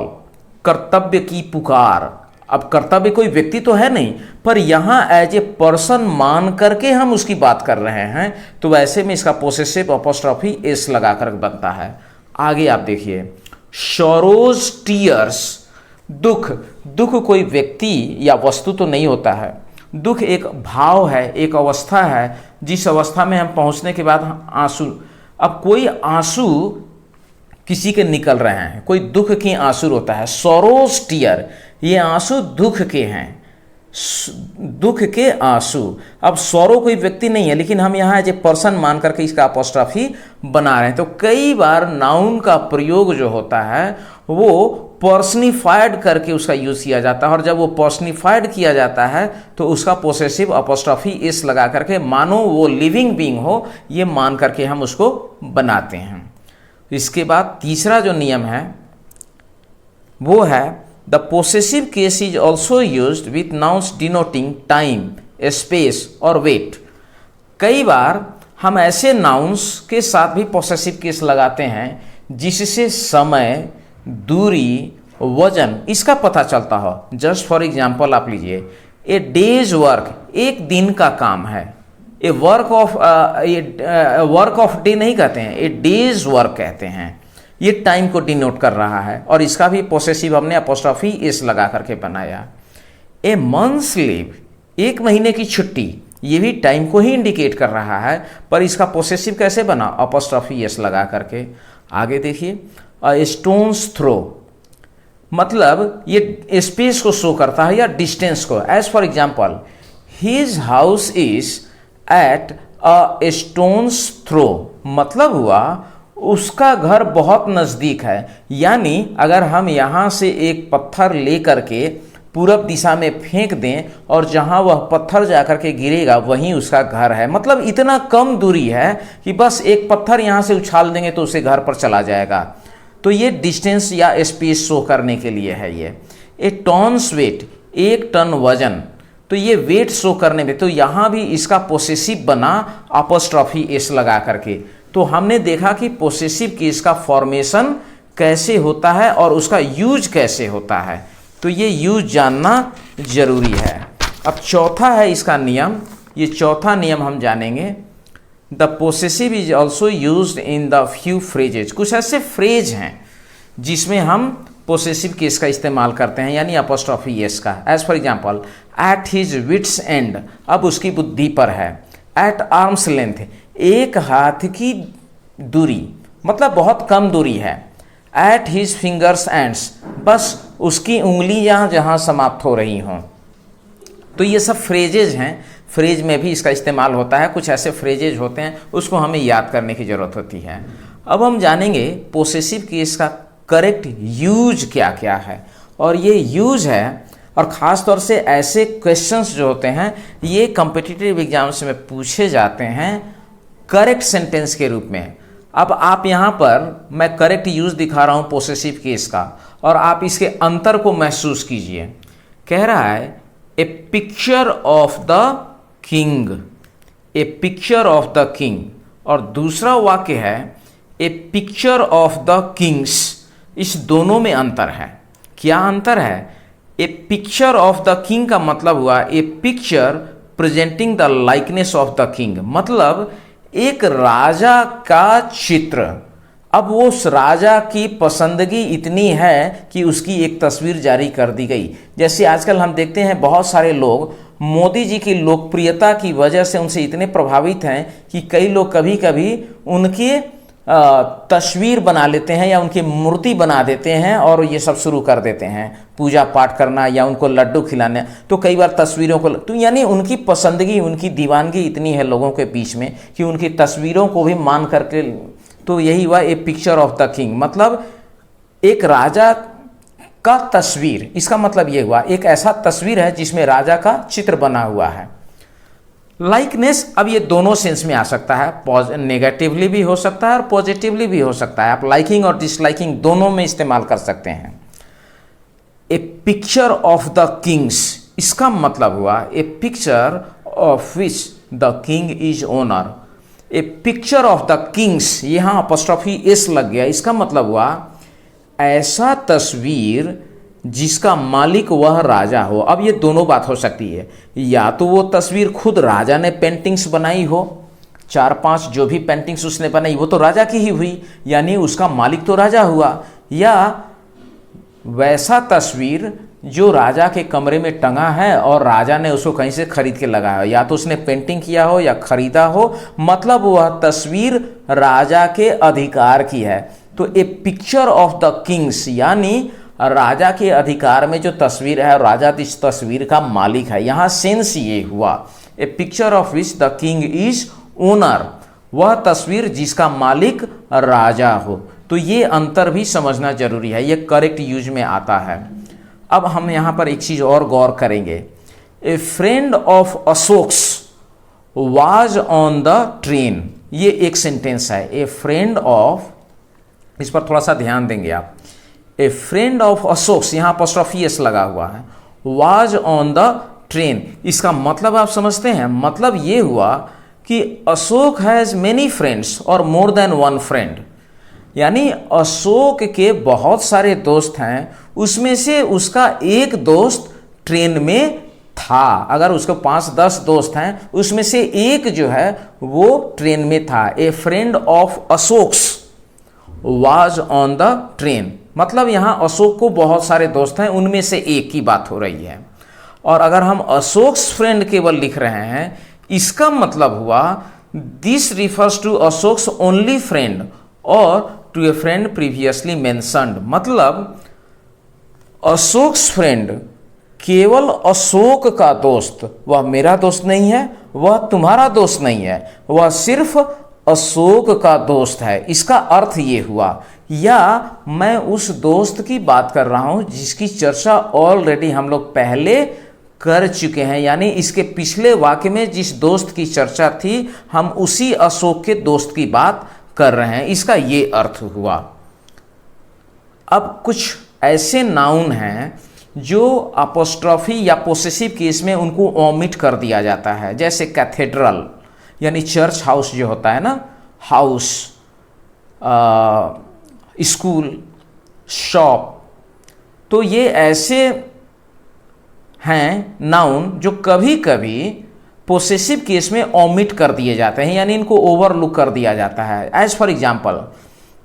कर्तव्य की पुकार। अब कर्तव्य कोई व्यक्ति तो है नहीं, पर यहाँ एज ए पर्सन मान करके हम उसकी बात कर रहे हैं, तो वैसे में इसका पोसेसिव अपोस्ट्रोफी एस लगाकर बनता है। आगे आप देखिए शोरोज टीयर्स, दुख। दुख कोई व्यक्ति या वस्तु तो नहीं होता है, दुख एक भाव है, एक अवस्था है, जिस अवस्था में हम पहुंचने के बाद आंसू। अब कोई आंसू किसी के निकल रहे हैं, कोई दुख की आंसू होता है, सोरोस टीयर, ये आंसू दुख के हैं, दुख के आंसू। अब सोरो कोई व्यक्ति नहीं है, लेकिन हम यहाँ एज ए पर्सन मान करके इसका अपोस्ट्रोफी बना रहे हैं। तो कई बार नाउन का प्रयोग जो होता है वो पर्सनिफाइड करके उसका यूज किया जाता है, और जब वो पर्सनिफाइड किया जाता है तो उसका पोसेसिव अपोस्ट्रोफी इस लगा करके, मानो वो लिविंग बीइंग हो, ये मान करके हम उसको बनाते हैं। इसके बाद तीसरा जो नियम है वो है the possessive case is also used with nouns denoting time, space और वेट। कई बार हम ऐसे नाउन्स के साथ भी पोसेसिव केस लगाते हैं जिससे समय, दूरी, वजन इसका पता चलता हो। जस्ट फॉर एग्जाम्पल आप लीजिए, ए डेज वर्क, एक दिन का काम है। ए वर्क ऑफ डे नहीं कहते हैं, ए डेज वर्क कहते हैं। ये टाइम को डिनोट कर रहा है, और इसका भी पोसेसिव हमने अपोस्ट्रोफी इस लगा करके बनाया। ए मंथ्स लीव, एक महीने की छुट्टी, ये भी टाइम को ही इंडिकेट कर रहा है, पर इसका पोसेसिव कैसे बना, अपोस्ट्रोफी एस लगा करके। आगे देखिए अ स्टोन्स थ्रो, मतलब ये स्पेस को शो करता है या डिस्टेंस को। As for example his house is at a stone's throw, मतलब हुआ उसका घर बहुत नज़दीक है। यानी अगर हम यहाँ से एक पत्थर ले करके पूरब दिशा में फेंक दें और जहाँ वह पत्थर जाकर के गिरेगा वहीं उसका घर है, मतलब इतना कम दूरी है कि बस एक पत्थर यहाँ से उछाल देंगे तो उसे घर पर चला जाएगा। तो ये डिस्टेंस या स्पेस शो करने के लिए है। ये ए टॉन्स वेट, एक टन वजन, तो ये वेट शो करने में, तो यहाँ भी इसका पोसेसिव बना अपोस्ट्रोफी एस लगा करके। तो हमने देखा कि पोसेसिव केस का फॉर्मेशन कैसे होता है और उसका यूज कैसे होता है, तो ये यूज जानना जरूरी है। अब चौथा है इसका नियम, ये चौथा नियम हम जानेंगे। The possessive is also used in the few phrases, कुछ ऐसे फ्रेज हैं जिसमें हम पोसेसिव केस का इस्तेमाल करते हैं, यानी अपोस्ट्रोफी एस का। As for example at his wits end, अब उसकी बुद्धि पर है। एट आर्म्स लेंथ, एक हाथ की दूरी, मतलब बहुत कम दूरी है। एट हिज फिंगर्स एंड्स, बस उसकी उंगलियां जहां समाप्त हो रही हों। तो ये सब फ्रेजेज हैं, फ्रेज में भी इसका इस्तेमाल होता है, कुछ ऐसे फ्रेजेज होते हैं उसको हमें याद करने की ज़रूरत होती है। अब हम जानेंगे पोसेसिव केस का करेक्ट यूज क्या क्या है, और ये यूज है और ख़ास तौर से ऐसे क्वेश्चंस जो होते हैं ये कॉम्पिटिटिव एग्जाम्स में पूछे जाते हैं करेक्ट सेंटेंस के रूप में। अब आप यहाँ पर मैं करेक्ट यूज दिखा रहा हूँ पोसेसिव केस का, और आप इसके अंतर को महसूस कीजिए। कह रहा है a picture of the king, a picture of the king, और दूसरा वाक्य है a picture of the kings. इस दोनों में अंतर है। क्या अंतर है? A picture of the king का मतलब हुआ a picture presenting the likeness of the king, मतलब एक राजा का चित्र। अब वो उस राजा की पसंदगी इतनी है कि उसकी एक तस्वीर जारी कर दी गई। जैसे आजकल हम देखते हैं बहुत सारे लोग मोदी जी की लोकप्रियता की वजह से उनसे इतने प्रभावित हैं कि कई लोग कभी कभी उनकी तस्वीर बना लेते हैं या उनकी मूर्ति बना देते हैं और ये सब शुरू कर देते हैं, पूजा पाठ करना या उनको लड्डू खिलाना। तो कई बार तस्वीरों को तो यानी उनकी पसंदगी, उनकी दीवानगी इतनी है लोगों के बीच में कि उनकी तस्वीरों को भी मान करके, तो यही हुआ a picture of the king, मतलब एक राजा का तस्वीर। इसका मतलब ये हुआ एक ऐसा तस्वीर है जिसमें राजा का चित्र बना हुआ है। लाइकनेस, अब ये दोनों सेंस में आ सकता है, नेगेटिवली भी हो सकता है और पॉजिटिवली भी हो सकता है। आप लाइकिंग और डिसलाइकिंग दोनों में इस्तेमाल कर सकते हैं। A picture of the kings, इसका मतलब हुआ a picture of which the king is owner. A picture of the kings, यहां अपॉस्ट्रोफी एस लग गया, इसका मतलब हुआ ऐसा तस्वीर जिसका मालिक वह राजा हो। अब ये दोनों बात हो सकती है, या तो वो तस्वीर खुद राजा ने पेंटिंग्स बनाई हो, 4-5 जो भी पेंटिंग्स उसने बनाई वो तो राजा की ही हुई, यानी उसका मालिक तो राजा हुआ, या वैसा तस्वीर जो राजा के कमरे में टंगा है और राजा ने उसको कहीं से खरीद के लगाया हो, या तो उसने पेंटिंग किया हो या खरीदा हो, मतलब वह तस्वीर राजा के अधिकार की है। तो ए पिक्चर ऑफ द किंग्स यानी राजा के अधिकार में जो तस्वीर है, राजा इस तस्वीर का मालिक है। यहां सेंस ये हुआ a picture of which the king is owner, वह तस्वीर जिसका मालिक राजा हो। तो ये अंतर भी समझना जरूरी है, ये करेक्ट यूज में आता है। अब हम यहां पर एक चीज और गौर करेंगे। A friend of Ashok's was on the train, ये एक सेंटेंस है। ए फ्रेंड ऑफ, इस पर थोड़ा सा ध्यान देंगे आप। ए फ्रेंड ऑफ अशोक्स, यहां अपॉस्ट्रोफी एस लगा हुआ है, वाज ऑन द ट्रेन। इसका मतलब आप समझते हैं, मतलब ये हुआ कि अशोक हैज मेनी फ्रेंड्स और मोर देन वन फ्रेंड, यानी अशोक के बहुत सारे दोस्त हैं, उसमें से उसका एक दोस्त ट्रेन में था। अगर उसके 5-10 दोस्त हैं उसमें से एक जो है वो ट्रेन में था। A friend of Ashok's was on the train, मतलब यहां अशोक को बहुत सारे दोस्त हैं, उनमें से एक की बात हो रही है। और अगर हम अशोक्स फ्रेंड केवल लिख रहे हैं, इसका मतलब हुआ this refers to Ashok's only friend or to a friend previously mentioned, मतलब अशोक्स फ्रेंड केवल अशोक का दोस्त, वह मेरा दोस्त नहीं है, वह तुम्हारा दोस्त नहीं है, वह सिर्फ अशोक का दोस्त है। इसका अर्थ ये हुआ, या मैं उस दोस्त की बात कर रहा हूं जिसकी चर्चा ऑलरेडी हम लोग पहले कर चुके हैं, यानी इसके पिछले वाक्य में जिस दोस्त की चर्चा थी हम उसी अशोक के दोस्त की बात कर रहे हैं, इसका ये अर्थ हुआ। अब कुछ ऐसे नाउन हैं जो अपोस्ट्रोफी या पोसेसिव केस में उनको ओमिट कर दिया जाता है, जैसे कैथेड्रल यानी चर्च हाउस जो होता है ना, हाउस, स्कूल, शॉप। तो ये ऐसे हैं नाउन जो कभी कभी पोसेसिव केस में ओमिट कर दिए जाते हैं, यानी इनको ओवरलुक कर दिया जाता है। As for example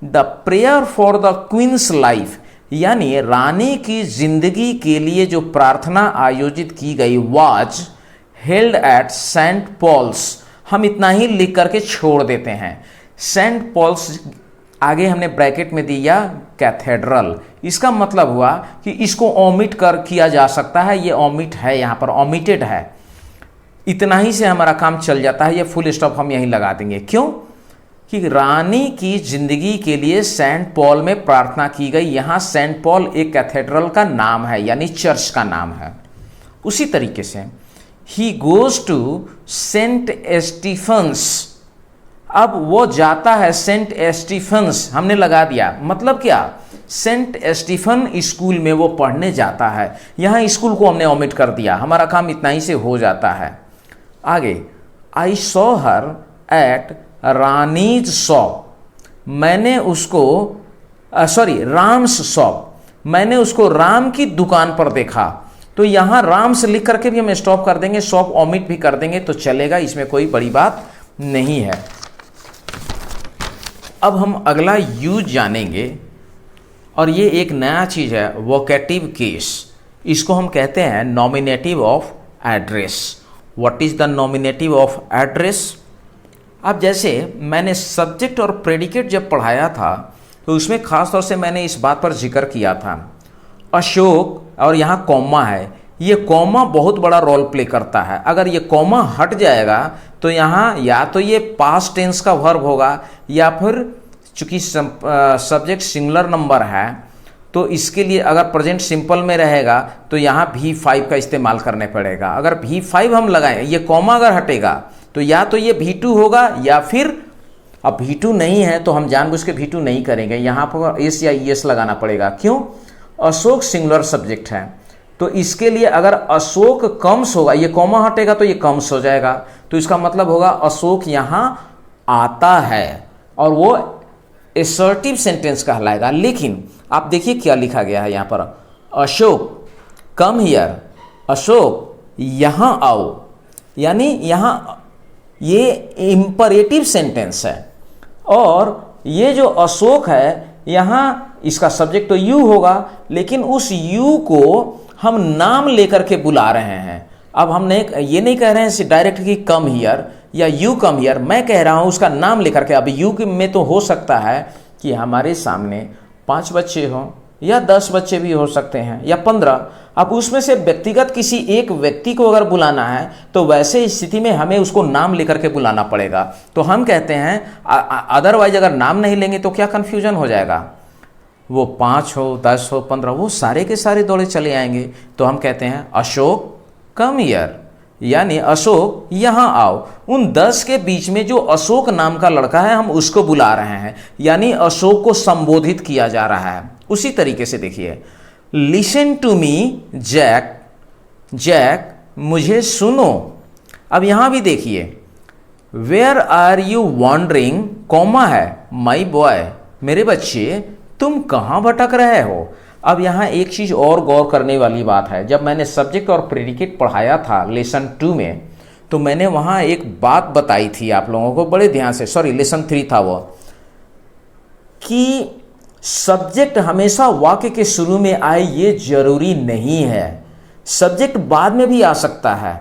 the prayer for the queen's life, यानी रानी की जिंदगी के लिए जो प्रार्थना आयोजित की गई, was held at Saint Paul's. हम इतना ही लिख करके छोड़ देते हैं। सेंट पॉल्स आगे हमने ब्रैकेट में दिया कैथेड्रल। इसका मतलब हुआ कि इसको ओमिट कर किया जा सकता है, ये ओमिट है, यहाँ पर ओमिटेड है। इतना ही से हमारा काम चल जाता है, ये फुल स्टॉप हम यहीं लगा देंगे। क्यों? कि रानी की जिंदगी के लिए सेंट पॉल में प्रार्थना की गई। यहाँ सेंट पॉल एक कैथेड्रल का नाम है, यानी चर्च का नाम है। उसी तरीके से he goes to Saint Stephen's, अब वो जाता है सेंट स्टीफन्स, हमने लगा दिया। मतलब क्या? सेंट स्टीफन स्कूल में वो पढ़ने जाता है। यहाँ स्कूल को हमने ओमिट कर दिया, हमारा काम इतना ही से हो जाता है। आगे, I saw her at Rani's shop, मैंने उसको राम्स शॉप, मैंने उसको राम की दुकान पर देखा। तो यहाँ राम्स लिख करके भी हम स्टॉप कर देंगे, शॉप ओमिट भी कर देंगे तो चलेगा, इसमें कोई बड़ी बात नहीं है। अब हम अगला यूज जानेंगे और ये एक नया चीज़ है, वोकेटिव केस। इसको हम कहते हैं nominative of address. What is the nominative of address? अब जैसे मैंने सब्जेक्ट और प्रेडिकेट जब पढ़ाया था तो उसमें ख़ास तौर से मैंने इस बात पर जिक्र किया था, अशोक, और यहाँ कॉमा है, ये कॉमा बहुत बड़ा रोल प्ले करता है। अगर ये कॉमा हट जाएगा तो यहाँ या तो ये पास्ट टेंस का वर्ब होगा, या फिर चूंकि सब्जेक्ट सिंगुलर नंबर है तो इसके लिए अगर प्रेजेंट सिंपल में रहेगा तो यहाँ V5 का इस्तेमाल करने पड़ेगा। अगर V5 हम लगाएं, ये कॉमा अगर हटेगा तो या तो ये V2 होगा या फिर, अब V2 नहीं है तो हम जानबूझ के V2 नहीं करेंगे, यहाँ पर एस या ES लगाना पड़ेगा। क्यों? अशोक सिंगुलर सब्जेक्ट है, तो इसके लिए अगर अशोक कम्स होगा, ये कॉमा हटेगा तो ये कम्स हो जाएगा, तो इसका मतलब होगा अशोक यहाँ आता है, और वो एसर्टिव सेंटेंस कहलाएगा। लेकिन आप देखिए क्या लिखा गया है यहाँ पर, अशोक कम हियर, अशोक यहाँ आओ, यानी यहाँ ये इंपरेटिव सेंटेंस है। और ये जो अशोक है यहाँ इसका सब्जेक्ट तो यू होगा, लेकिन उस यू को हम नाम लेकर के बुला रहे हैं। अब हम ये नहीं कह रहे हैं डायरेक्ट कि कम हियर या यू कम हियर, मैं कह रहा हूँ उसका नाम लेकर के। अब यू में तो हो सकता है कि हमारे सामने 5 बच्चे हों या 10 बच्चे भी हो सकते हैं या 15। अब उसमें से व्यक्तिगत किसी एक व्यक्ति को अगर बुलाना है तो वैसे स्थिति में हमें उसको नाम लेकर के बुलाना पड़ेगा। तो हम कहते हैं अदरवाइज अगर नाम नहीं लेंगे तो क्या कन्फ्यूजन हो जाएगा, वो 5 हो 10 हो 15 वो सारे के सारे दौड़े चले आएंगे। तो हम कहते हैं अशोक कम हियर, यानी अशोक यहाँ आओ। उन 10 के बीच में जो अशोक नाम का लड़का है हम उसको बुला रहे हैं, यानी अशोक को संबोधित किया जा रहा है। उसी तरीके से देखिए, listen to me Jack, Jack मुझे सुनो। अब यहाँ भी देखिए, where are you wandering, comma है, माई बॉय, मेरे बच्चे तुम कहाँ भटक रहे हो। अब यहाँ एक चीज़ और गौर करने वाली बात है, जब मैंने सब्जेक्ट और प्रेडिकेट पढ़ाया था लेसन 2 में तो मैंने वहाँ एक बात बताई थी आप लोगों को बड़े ध्यान से, लेसन 3 था वो, कि सब्जेक्ट हमेशा वाक्य के शुरू में आए ये जरूरी नहीं है, सब्जेक्ट बाद में भी आ सकता है।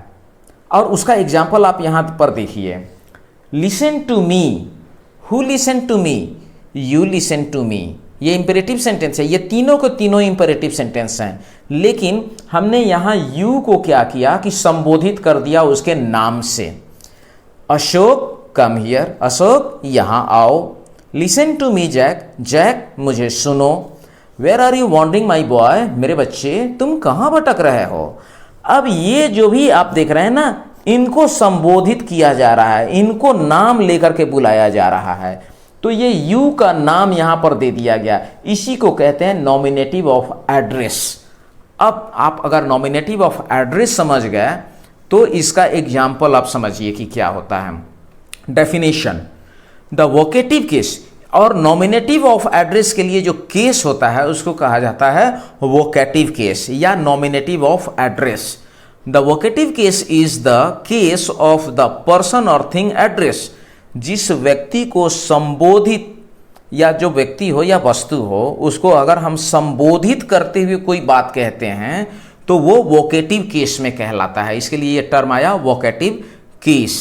और उसका एग्जाम्पल आप यहाँ पर देखिए, listen to me, who listen to me, you listen to me, ये इंपेरेटिव सेंटेंस है, ये तीनों को तीनों इंपेरेटिव सेंटेंस हैं। लेकिन हमने यहाँ यू को क्या किया कि संबोधित कर दिया उसके नाम से। अशोक कम हियर, अशोक यहाँ आओ। Listen to me Jack, Jack मुझे सुनो। Where are you wandering my boy, मेरे बच्चे तुम कहाँ भटक रहे हो। अब ये जो भी आप देख रहे हैं ना, इनको संबोधित किया जा रहा है, इनको नाम लेकर के बुलाया जा रहा है, तो ये यू का नाम यहां पर दे दिया गया। इसी को कहते हैं नॉमिनेटिव ऑफ एड्रेस। अब आप अगर नॉमिनेटिव ऑफ एड्रेस समझ गए तो इसका एग्जाम्पल आप समझिए कि क्या होता है। डेफिनेशन, द वोकेटिव केस, और नॉमिनेटिव ऑफ एड्रेस के लिए जो केस होता है उसको कहा जाता है वोकेटिव केस या nominative of address. The vocative case is the case of the person और थिंग एड्रेस, जिस व्यक्ति को संबोधित, या जो व्यक्ति हो या वस्तु हो उसको अगर हम संबोधित करते हुए कोई बात कहते हैं तो वो वोकेटिव केस में कहलाता है। इसके लिए ये टर्म आया वोकेटिव केस।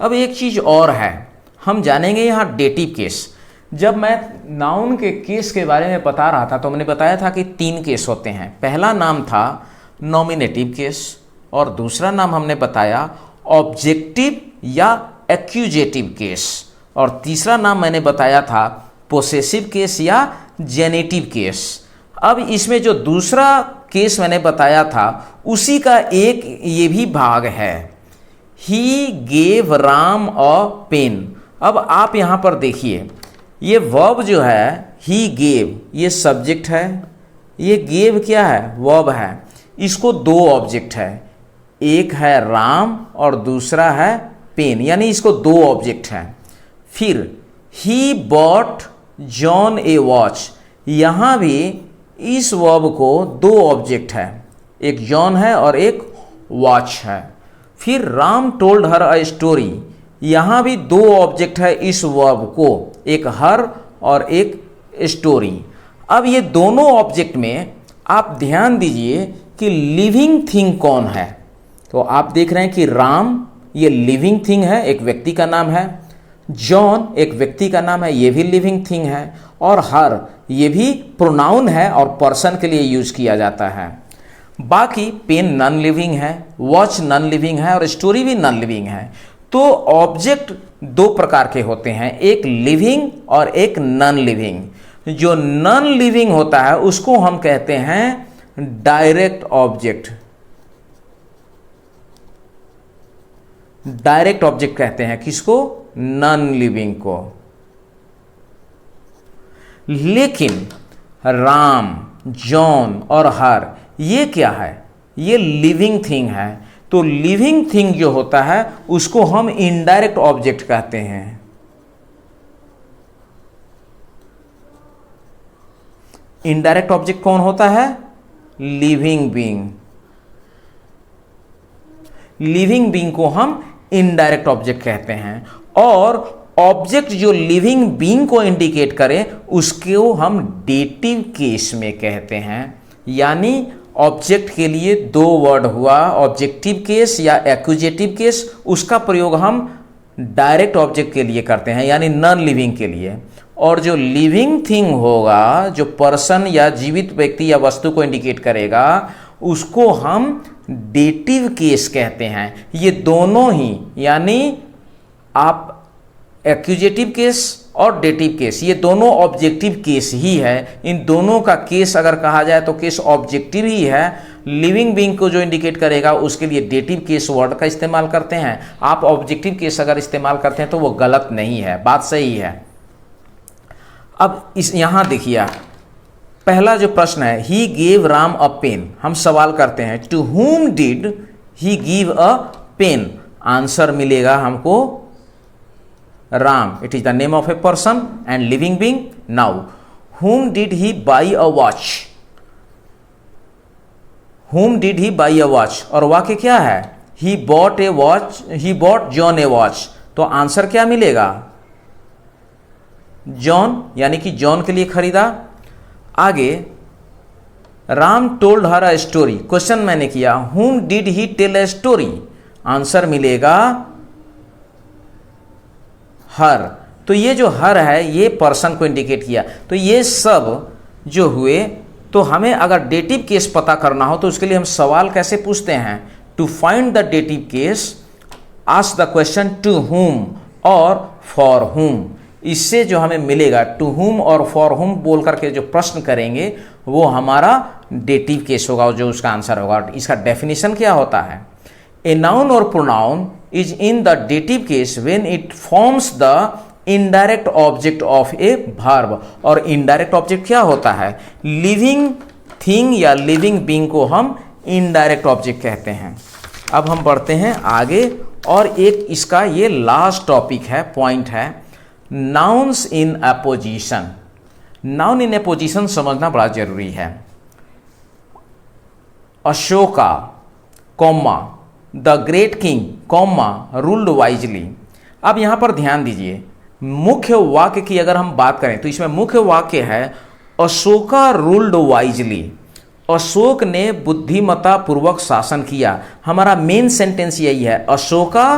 अब एक चीज और है, हम जानेंगे यहाँ डेटिव केस। जब मैं नाउन के केस के बारे में बता रहा था तो मैंने बताया था कि 3 केस होते हैं। पहला नाम था नॉमिनेटिव केस और दूसरा नाम हमने बताया ऑब्जेक्टिव या एक्यूजेटिव केस और तीसरा नाम मैंने बताया था पोसेसिव केस या जेनेटिव केस। अब इसमें जो दूसरा केस मैंने बताया था उसी का एक ये भी भाग है, he gave Ram a pen. अब आप यहाँ पर देखिए ये वर्ब जो है ही गेव, ये सब्जेक्ट है, ये गेव क्या है, वर्ब है। इसको 2 ऑब्जेक्ट है, एक है राम और दूसरा है पेन, यानी इसको 2 ऑब्जेक्ट हैं। फिर he bought John A watch, यहाँ भी इस वर्ब को 2 ऑब्जेक्ट है, एक जॉन है और एक वॉच है। फिर Ram told her a story, यहाँ भी 2 ऑब्जेक्ट है इस वर्ब को, एक हर और एक स्टोरी। अब ये दोनों ऑब्जेक्ट में आप ध्यान दीजिए कि लिविंग थिंग कौन है। तो आप देख रहे हैं कि राम ये लिविंग थिंग है, एक व्यक्ति का नाम है, जॉन एक व्यक्ति का नाम है, ये भी लिविंग थिंग है, और हर ये भी प्रोनाउन है और पर्सन के लिए यूज किया जाता है। बाकी पेन नॉन लिविंग है, वॉच नॉन लिविंग है और स्टोरी भी नॉन लिविंग है। तो ऑब्जेक्ट 2 प्रकार के होते हैं, एक लिविंग और एक नॉन लिविंग। जो नॉन लिविंग होता है उसको हम कहते हैं डायरेक्ट ऑब्जेक्ट, डायरेक्ट ऑब्जेक्ट कहते हैं किसको, नॉन लिविंग को। लेकिन राम, जॉन और हर ये क्या है, ये लिविंग थिंग है। तो लिविंग थिंग जो होता है उसको हम इनडायरेक्ट ऑब्जेक्ट कहते हैं। इनडायरेक्ट ऑब्जेक्ट कौन होता है, लिविंग बीइंग। लिविंग बीइंग को हम इनडायरेक्ट ऑब्जेक्ट कहते हैं और ऑब्जेक्ट जो लिविंग बीइंग को इंडिकेट करे उसको हम डेटिव केस में कहते हैं। यानी ऑब्जेक्ट के लिए 2 वर्ड हुआ, ऑब्जेक्टिव केस या एक्यूजेटिव केस, उसका प्रयोग हम डायरेक्ट ऑब्जेक्ट के लिए करते हैं यानी नॉन लिविंग के लिए। और जो लिविंग थिंग होगा, जो पर्सन या जीवित व्यक्ति या वस्तु को इंडिकेट करेगा, उसको हम डेटिव केस कहते हैं। ये दोनों ही, यानी आप एक्यूजेटिव केस और डेटिव केस, ये दोनों ऑब्जेक्टिव केस ही है। इन दोनों का केस अगर कहा जाए तो केस ऑब्जेक्टिव ही है। लिविंग बीइंग को जो इंडिकेट करेगा उसके लिए डेटिव केस वर्ड का इस्तेमाल करते हैं। आप ऑब्जेक्टिव केस अगर इस्तेमाल करते हैं तो वो गलत नहीं है, बात सही है। अब इस यहां देखिए पहला जो प्रश्न है, he gave Ram a pen, हम सवाल करते हैं to whom did he give a pen. Answer मिलेगा हमको Ram, it is the name of a person and living being. Now whom did he buy a watch, whom did he buy a watch, और वाक्य क्या है, he bought a watch, he bought John a watch। तो answer क्या मिलेगा, John, यानी कि John के लिए खरीदा। आगे Ram told her a story, question मैंने किया whom did he tell a story, answer मिलेगा हर। तो ये जो हर है ये पर्सन को इंडिकेट किया। तो ये सब जो हुए, तो हमें अगर डेटिव केस पता करना हो तो उसके लिए हम सवाल कैसे पूछते हैं, to find the dative case ask the question to whom और फॉर हुम। इससे जो हमें मिलेगा टू हुम और फॉर हुम बोल करके जो प्रश्न करेंगे वो हमारा डेटिव केस होगा, जो उसका आंसर होगा। इसका डेफिनेशन क्या होता है, ए नाउन और pronoun is in the dative case when it forms the indirect object of a verb। और indirect object क्या होता है, living thing या living being को हम indirect object कहते हैं। अब हम बढ़ते हैं आगे और एक इसका ये लास्ट टॉपिक है, पॉइंट है, nouns in apposition। noun in apposition समझना बड़ा जरूरी है। Ashoka, comma, the great king, comma, ruled wisely. अब यहां पर ध्यान दीजिए, मुख्य वाक्य की अगर हम बात करें तो इसमें मुख्य वाक्य है अशोका रूल्ड वाइजली। अशोक ने बुद्धिमत्ता पूर्वक शासन किया। हमारा मेन सेंटेंस यही है, अशोका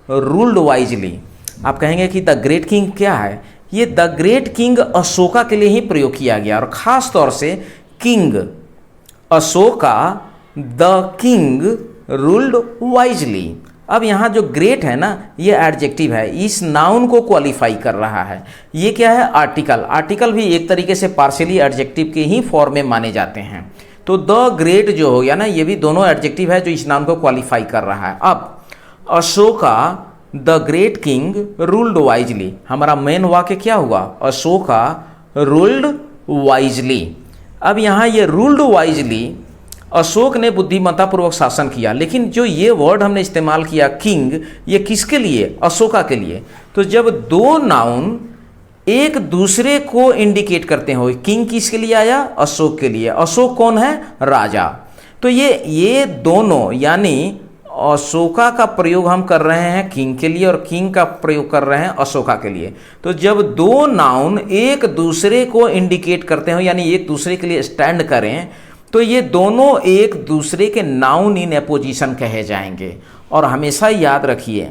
रूल्ड वाइजली। आप कहेंगे कि द ग्रेट किंग क्या है, ये द ग्रेट किंग अशोका के लिए ही प्रयोग किया गया, और खास तौर से king Ashoka the king ruled wisely. अब यहाँ जो ग्रेट है ना, ये एडजेक्टिव है, इस नाउन को क्वालिफाई कर रहा है। ये क्या है? आर्टिकल। आर्टिकल भी एक तरीके से पार्शियली एडजेक्टिव के ही फॉर्म में माने जाते हैं। तो द ग्रेट जो हो गया ना, ये भी दोनों एडजेक्टिव है जो इस नाउन को क्वालिफाई कर रहा है। अब Ashoka the great king ruled wisely, हमारा मेन वाक्य क्या हुआ? Ashoka ruled wisely. अब यहाँ ये रूल्ड वाइजली, अशोक ने बुद्धिमत्तापूर्वक शासन किया, लेकिन जो ये वर्ड हमने इस्तेमाल किया किंग, ये किसके लिए? अशोका के लिए। तो जब दो नाउन एक दूसरे को इंडिकेट करते हो, किंग किसके लिए आया? अशोक के लिए। अशोक कौन है? राजा। तो ये दोनों, यानी अशोका का प्रयोग हम कर रहे हैं किंग के लिए और किंग का प्रयोग कर रहे हैं अशोका के लिए। तो जब दो नाउन एक दूसरे को इंडिकेट करते हो, यानी एक दूसरे के लिए स्टैंड करें, तो ये दोनों एक दूसरे के नाउन इन एपोजिशन कहे जाएंगे। और हमेशा याद रखिए,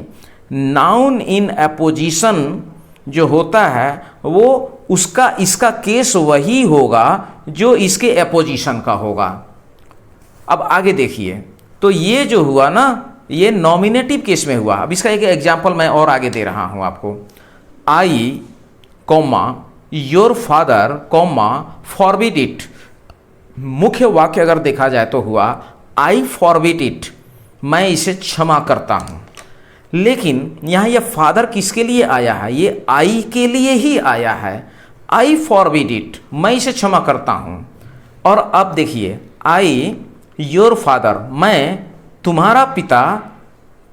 नाउन इन एपोजिशन जो होता है वो इसका केस वही होगा जो इसके एपोजिशन का होगा। अब आगे देखिए, तो ये जो हुआ ना, ये नॉमिनेटिव केस में हुआ। अब इसका एक एग्जाम्पल मैं और आगे दे रहा हूं आपको। I comma your father comma forbid it. मुख्य वाक्य अगर देखा जाए तो हुआ आई फॉरबिड इट, मैं इसे क्षमा करता हूं। लेकिन यहां यह फादर किसके लिए आया है? ये आई के लिए ही आया है। आई फॉरबिड इट, मैं इसे क्षमा करता हूं। और अब देखिए, आई योर फादर, मैं तुम्हारा पिता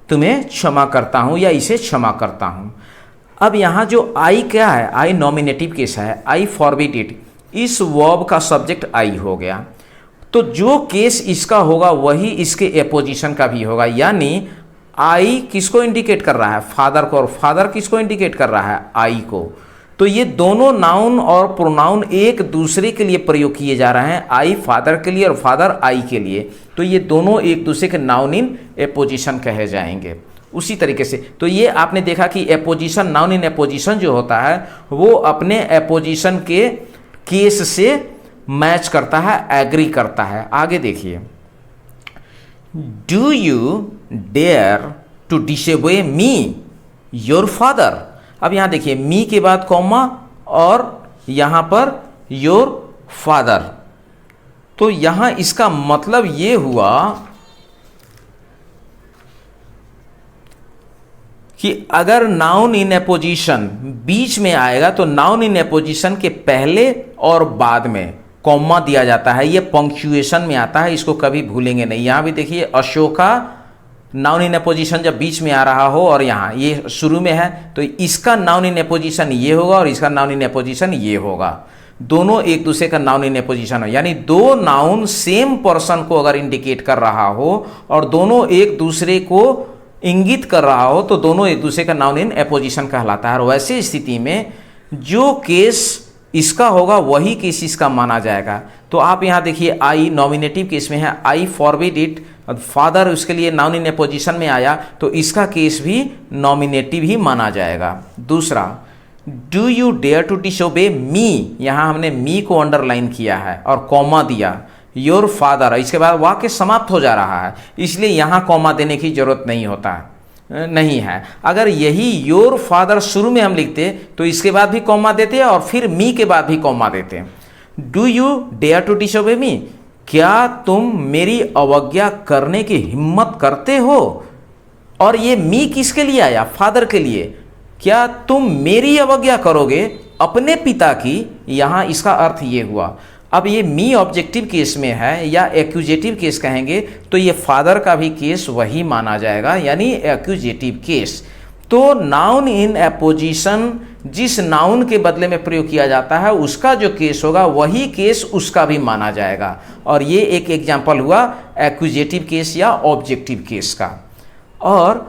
तुम्हें क्षमा करता हूं या इसे क्षमा करता हूं। अब यहां जो आई क्या है? आई नॉमिनेटिव केस है। आई फॉरबिड इट, इस वर्ब का सब्जेक्ट आई हो गया। तो जो केस इसका होगा वही इसके एपोजिशन का भी होगा। यानी आई किसको इंडिकेट कर रहा है? फादर को। और फादर किसको इंडिकेट कर रहा है? आई को। तो ये दोनों नाउन और प्रोनाउन एक दूसरे के लिए प्रयोग किए जा रहे हैं, आई फादर के लिए और फादर आई के लिए। तो ये दोनों एक दूसरे के नाउन इन एपोजिशन कहे जाएंगे। उसी तरीके से तो ये आपने देखा कि एपोजिशन, नाउन इन एपोजिशन जो होता है वो अपने एपोजिशन के केस से मैच करता है, एग्री करता है। आगे देखिए, do you dare to disobey me your father. अब यहां देखिए, मी के बाद कॉमा और यहां पर योर फादर। तो यहां इसका मतलब ये हुआ कि अगर नाउन इन एपोजिशन बीच में आएगा तो नाउन इन एपोजिशन के पहले और बाद में कॉमा दिया जाता है। ये पंक्चुएशन में आता है, इसको कभी भूलेंगे नहीं। यहां भी देखिए, अशोका नाउन इन एपोजिशन जब बीच में आ रहा हो और यहाँ ये शुरू में है तो इसका नाउन इन एपोजिशन ये होगा और इसका नाउन इन एपोजिशन ये होगा। दोनों एक दूसरे का नाउन इन एपोजिशन हो, यानी दो नाउन सेम पर्सन को अगर इंडिकेट कर रहा हो और दोनों एक दूसरे को इंगित कर रहा हो तो दोनों एक दूसरे का नाउन इन एपोजिशन कहलाता है। और वैसे स्थिति में जो केस इसका होगा वही केस इसका माना जाएगा। तो आप यहाँ देखिए, आई नॉमिनेटिव केस में है, आई फॉरबिड इट, फादर उसके लिए नाउन इन एपोजिशन में आया तो इसका केस भी नॉमिनेटिव ही माना जाएगा। दूसरा, do you dare to disobey me, यहाँ हमने मी को अंडरलाइन किया है और कॉमा दिया, योर फादर, इसके बाद वाक्य समाप्त हो जा रहा है, इसलिए यहाँ कॉमा देने की जरूरत नहीं है। अगर यही योर फादर शुरू में हम लिखते तो इसके बाद भी कॉमा देते और फिर मी के बाद भी कॉमा देते। Do you dare to disobey me, क्या तुम मेरी अवज्ञा करने की हिम्मत करते हो? और ये मी किसके लिए आया? फादर के लिए। क्या तुम मेरी अवज्ञा करोगे अपने पिता की? यहां इसका अर्थ ये हुआ। अब ये मी ऑब्जेक्टिव केस में है या एक्यूजेटिव केस कहेंगे तो ये फादर का भी केस वही माना जाएगा, यानी एक्यूजेटिव केस। तो नाउन इन एपोजिशन जिस नाउन के बदले में प्रयोग किया जाता है उसका जो केस होगा वही केस उसका भी माना जाएगा। और ये एक एग्जाम्पल हुआ एक्यूजेटिव केस या ऑब्जेक्टिव केस का। और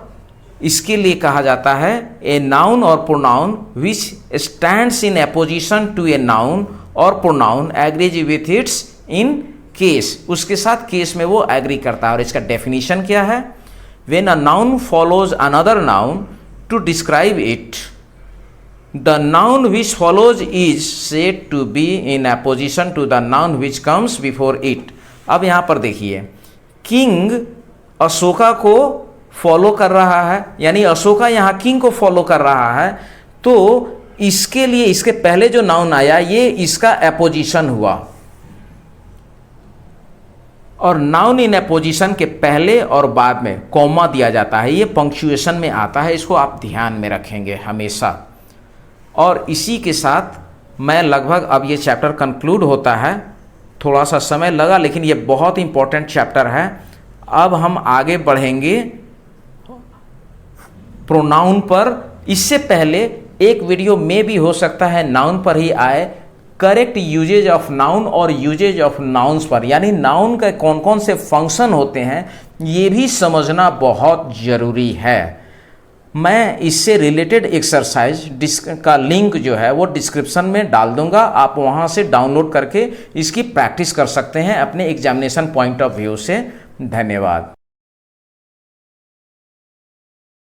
इसके लिए कहा जाता है ए नाउन और pronoun which stands in apposition to a noun और pronoun agrees with its in case, उसके साथ केस में वो एग्री करता है। और इसका डेफिनेशन क्या है? When a noun follows another noun to describe it the noun which follows is said to be in apposition to the noun which comes before it. अब यहाँ पर देखिए, किंग अशोका को फॉलो कर रहा है, यानी अशोका यहाँ किंग को फॉलो कर रहा है, तो इसके लिए इसके पहले जो नाउन आया ये इसका अपोजिशन हुआ, और नाउन इन अपोजिशन के पहले और बाद में कॉमा दिया जाता है, ये पंक्चुएशन में आता है, इसको आप ध्यान में रखेंगे हमेशा। और इसी के साथ मैं लगभग अब ये चैप्टर कंक्लूड होता है, थोड़ा सा समय लगा लेकिन ये बहुत इंपॉर्टेंट चैप्टर है। अब हम आगे बढ़ेंगे प्रोनाउन पर। इससे पहले एक वीडियो में भी हो सकता है नाउन पर ही आए, करेक्ट यूजेज ऑफ नाउन और यूजेज ऑफ नाउन्स पर, यानी नाउन के कौन कौन से फंक्शन होते हैं ये भी समझना बहुत ज़रूरी है। मैं इससे रिलेटेड एक्सरसाइज का लिंक जो है वो डिस्क्रिप्शन में डाल दूंगा, आप वहाँ से डाउनलोड करके इसकी प्रैक्टिस कर सकते हैं अपने एग्जामिनेशन पॉइंट ऑफ व्यू से। धन्यवाद।